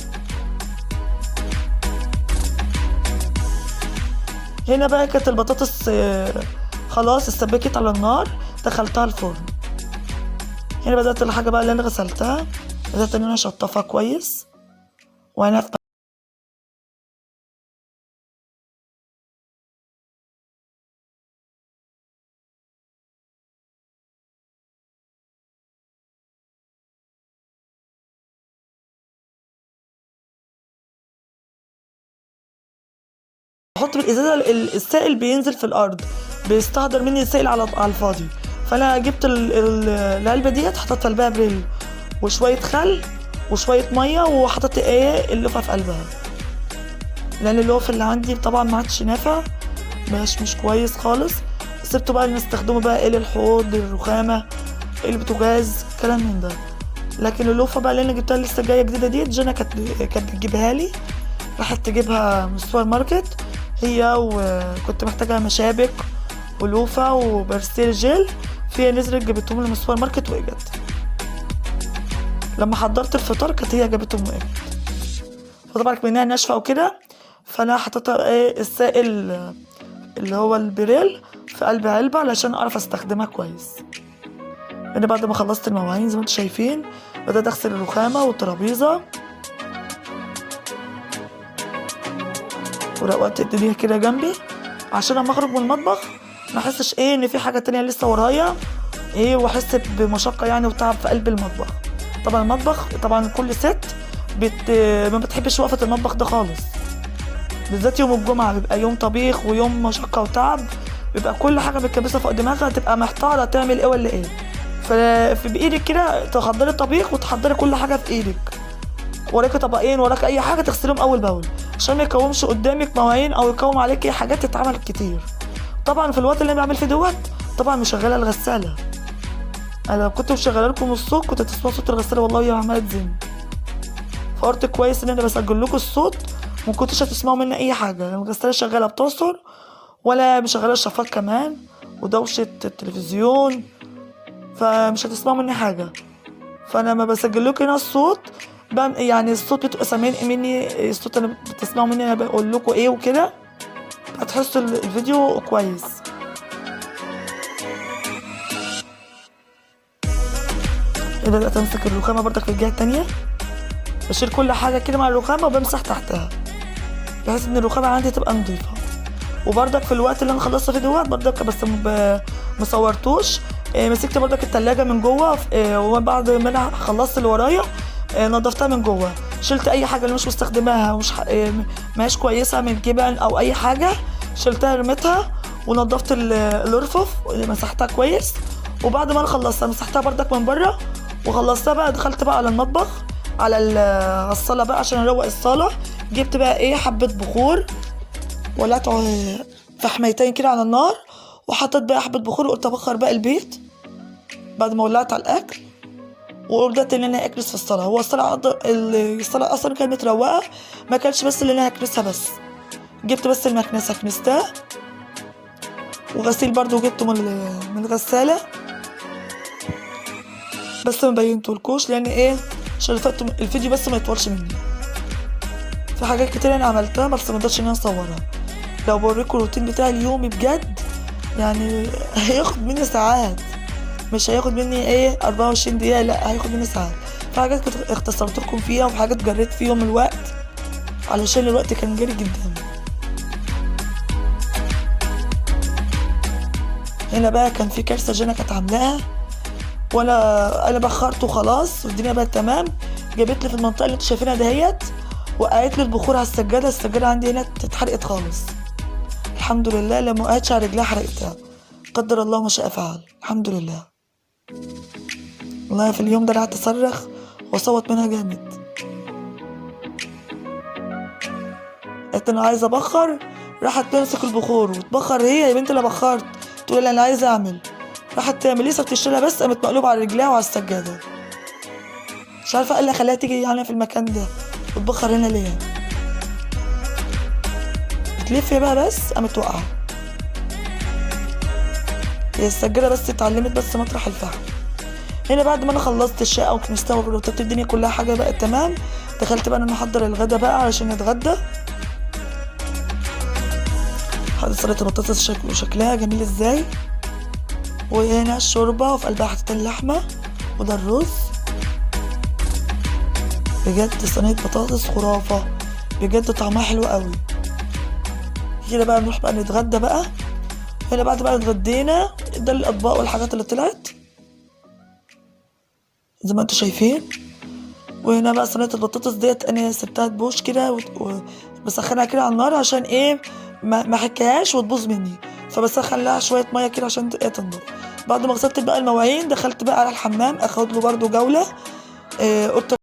هنا بقى كانت البطاطس خلاص استبكت على النار، دخلتها الفرن. هنا بدات الحاجه بقى اللي انا غسلتها، بدات ان انا اشطفها كويس، وانا بحط بالازازه السائل بينزل في الارض، بيستهدر مني السائل على الفاضي. فانا جبت العلبه ديت، حطيتها الباب بريل وشويه خل وشويه ميه، وحطيت ايه اللفه في قلبها، لان اللوف اللي عندي طبعا ما عادش نافع، مش كويس خالص. سبته بقى نستخدمه بقى ايه للحوض، للرخامه، البوتاجاز، كلام من ده. لكن اللوفه بقى اللي انا جبتها لسه جايه جديده ديت، جنى كانت بتجيبها لي، راحت تجيبها من السوبر ماركت هي، وكنت محتاجة مشابك ولوفة وبرسيل جل، فيها نزلت جابتهم لي من السوبر ماركت واجت. لما حضرت الفطار كانت هي جابتهم واجت، فطبعا منها ناشفة وكده، فانا حطيتها ايه السائل اللي هو البريل في قلب علبة علشان اعرف استخدمها كويس. انا بعد ما خلصت المواعين زي ما انتم شايفين، بدأت اغسل الرخامة والترابيزة، وروقت الدنيا كده جنبي عشان لما اخرج من المطبخ ما احسش ايه ان في حاجه تانية لسه ورايا ايه، واحس بمشقه يعني وتعب في قلب المطبخ. طبعا المطبخ طبعا كل ست ما بتحبش وقفه المطبخ ده خالص، بالذات يوم الجمعه بيبقى يوم طبيخ ويوم مشقه وتعب، بيبقى كل حاجه متكبسه فوق دماغها، تبقى محتاره تعمل ايه ولا ايه. ففي بايدك كده تحضري الطبيخ وتحضري كل حاجه في ايدك، وراكي طبقين وراكي اي حاجه تغسليهم اول باول عشان ما يكومش قدامك مواعين او يكوم عليكي حاجات تتعمل كتير. طبعا في الوقت اللي انا بعمل فيه دوت طبعا مشغله الغساله، انا لو كنت مشغله لكم الصوت كنت تسمعوا صوت الغساله والله وهي عماله تزن. فقلت كويس ان انا بسجل لكم الصوت وما كنتش هتسمعوا مني اي حاجه، الغساله شغاله بتعصر ولا مشغله الشفاط كمان ودوشه التلفزيون، فمش هتسمعوا مني حاجه. فانا ما بسجل لكم هنا الصوت يعني الصوت بتبقى سامعين مني، الصوت اللي بتسمعوا مني انا بقول لكم ايه وكده، هتحسوا الفيديو كويس. بدأت امسك الرخامه برضك في الجهه التانية، بشيل كل حاجه كده مع الرخامه وبمسح تحتها بحيث ان الرخامه عندي تبقى نظيفه. وبرضك في الوقت اللي انا خلصت فيه دوت برضك بس مصورتوش، مسكت برضك التلاجة من جوه، وبعد ما انا خلصت اللي ورايا نضفتها من جوه، شلت اي حاجه اللي مش مستخدماها ومش ماهيش كويسه من جبن او اي حاجه، شلتها رميتها، ونضفت الرفوف مسحتها كويس. وبعد ما انا خلصتها مسحتها برضك من بره وخلصتها بقى، دخلت بقى على المطبخ على الصاله بقى عشان اروق الصاله. جبت بقى ايه حبه بخور، ولعت فحميتين كده على النار، وحطيت بقى حبه بخور وقلت ابخر بقى البيت بعد ما ولعت على الاكل، وبدأت ان انا اكنس في الصاله. هو الصاله اصلا كانت متروقه، ما كانش بس اللي انا هكنسها، بس جبت بس المكنسه كنستها، وغسيل برضو جبته من الغساله، بس ما بينتولكوش لان ايه عشان الفيديو بس ما يطولش مني. في حاجات كتير انا عملتها بس ما قدرتش ان انا اصورها. لو بوريكم الروتين بتاعي اليومي بجد يعني هياخد مني ساعات، مش هياخد مني ايه 24 دقيقة، لا هياخد مني ساعات. في حاجات كنت اختصرت لكم فيها وفي حاجات جريت فيهم الوقت علشان الوقت كان جري جدا. هنا بقى كان في كارثة جنى كانت عاملاها، وانا بخرت وخلاص والدنيا بقت تمام. جابت لي في المنطقة اللي انتوا شايفينها دهيت، وقعت لي البخور على السجادة عندي هنا اتحرقت خالص. الحمد لله لما وقعتش على رجلها حرقتها، قدر الله ما شاء فعل، الحمد لله. والله في اليوم ده قعدت اصرخ واصوت منها جامد، قلت انا عايزه ابخر راحت تمسك البخور وتبخر هي. يا بنت اللي بخرت، تقول لي انا عايزه اعمل. راحت مليسه بتشتريها بس قامت مقلوبه على رجليها وعلى السجاده. مش عارفه ايه اللي خلاها تيجي يعني في المكان ده وتبخر هنا ليه. بتلف بقى بس قامت واقعه. هي السجاده بس اتعلمت بس مطرح الفحم. هنا بعد ما انا خلصت الشقه وكنستها ورتبت الدنيا كلها حاجه بقت تمام، دخلت بقى ان انا احضر الغدا بقى علشان نتغدى. هذه سلطه البطاطس شكلها جميل ازاي. وهنا الشوربه وفي قلبها حطيت اللحمه وده الرز. بجد صينيه بطاطس خرافه، بجد طعمها حلو قوي. كده بقى نروح بقى نتغدى بقى. هنا بعد بقى اتغدينا ده الاطباق والحاجات اللي طلعت زي ما انتوا شايفين. وهنا بقى صينيه البطاطس ديت انا سبتها تبوش كده بسخنها كده على النار عشان ايه ما حكاهاش وتبوظ مني، فبسخن لها شويه ميه كده عشان تنضف. بعد ما غسلت بقى المواعين دخلت بقى على الحمام اخد له برده جوله. قلت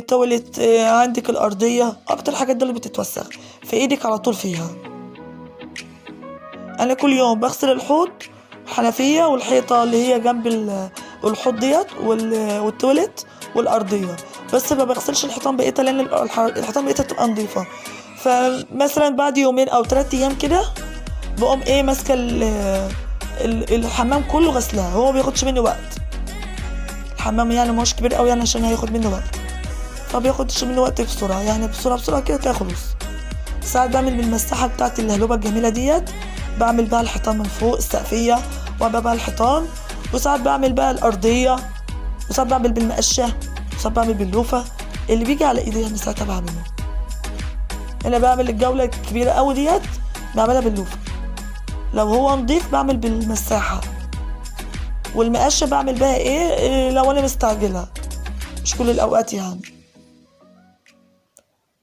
تولت عندك الارضيه اكتر حاجات دي اللي بتتوسخ في ايدك على طول فيها. انا كل يوم بغسل الحوض الحنفيه والحيطه اللي هي جنب الحوض ديت والتواليت والارضيه، بس ما بغسلش الحيطان بقيتها لان الحيطان بقيتها تبقى نظيفه. فمثلا بعد يومين او 3 ايام كده بقوم ايه ماسكه الحمام كله غسلها. هو ما بياخدش مني وقت، الحمام يعني مش كبير قوي يعني عشان هياخد مني وقت، فبياخدش مني وقت بسرعه يعني بسرعه كده تخلص. ساعات بعمل بالمساحه بتاعت الهلوبه الجميله ديت، بعمل بقى الحيطان من فوق السقفيه وابقى بقى الحيطان، وساعات بعمل بقى الارضيه، وساعات بعمل بالمقشه، وساعات بعمل باللوفه اللي بيجي على ايدي يعني ساعتها بعمله. انا بعمل الجوله الكبيره قوي ديت بعملها باللوفه، لو هو نضيف بعمل بالمساحه، والمقشه بعمل بقى ايه لو انا مستعجله مش كل الاوقات يعني.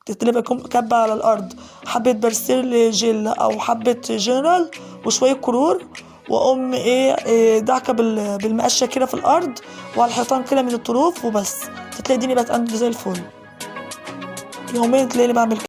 تتلبى كبة على الارض حبة برسيل جل او حبة جنرال وشوية كرور، واقوم دعكة بالمقشة كده في الارض وعلى الحيطان كده من الطروف وبس، تلاقي الدنيا بقت عندي زي الفل. يومين تلاقيني بعمل كده.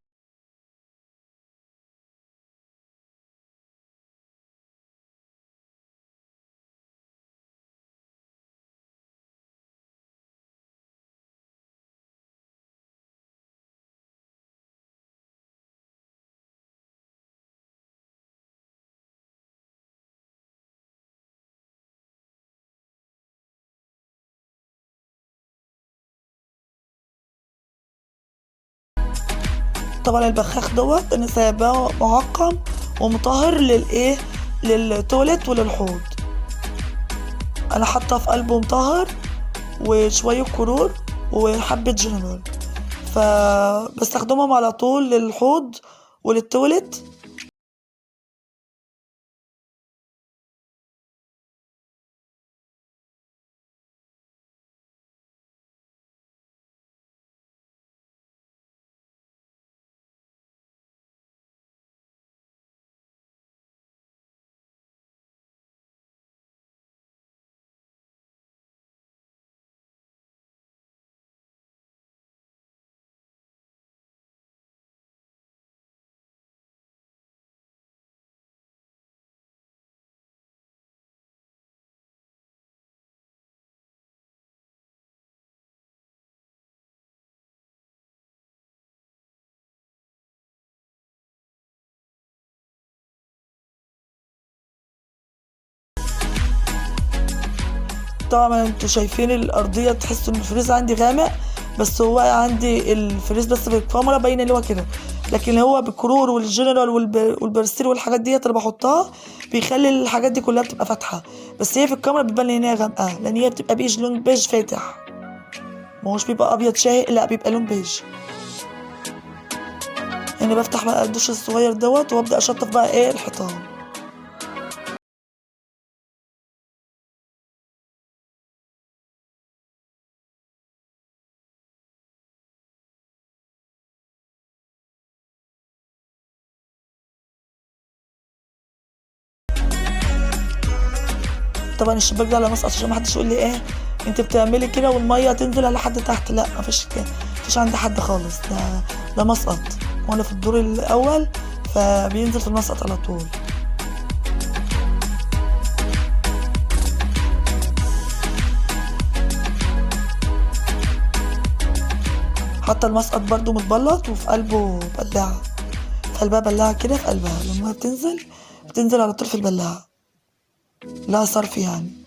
طبعا البخاخ دوت انا سايباه معقم ومطهر للتواليت وللحوض. انا حاطه في قلبه مطهر وشويه كرور وحبه جنرال، فبستخدمهم على طول للحوض وللتواليت. طبعا انتوا شايفين الارضيه تحسوا ان الفريز عندي غامق، بس هو عندي الفريز بس بالكاميرا باين اللي هو كده. لكن هو بالكرور والجنرال والبرستيل والحاجات ديت اللي بحطها بيخلي الحاجات دي كلها بتبقى فاتحه، بس هي في الكاميرا بتبان ان هي غامقه لان هي بتبقى بيج، لون بيج فاتح، ما هوش بيبقى ابيض شاهق، لا بيبقى لون بيج. يعني بفتح بقى الدش الصغير دوت وابدا اشطف بقى ايه الحيطان. طبعا الشباك ده على مسقط عشان محدش يقول لي ايه انت بتعملي كده والميه تنزل لحد تحت، لا مفيش كده، مفيش عندي حد خالص، ده مسقط وانا في الدور الاول فبينزل في المسقط على طول. حتى المسقط برضو متبلط وفي قلبه بلاعه، في قلبها بلاعه كده، في قلبها لما بتنزل على طول في البلاعه، لا صرف يعني.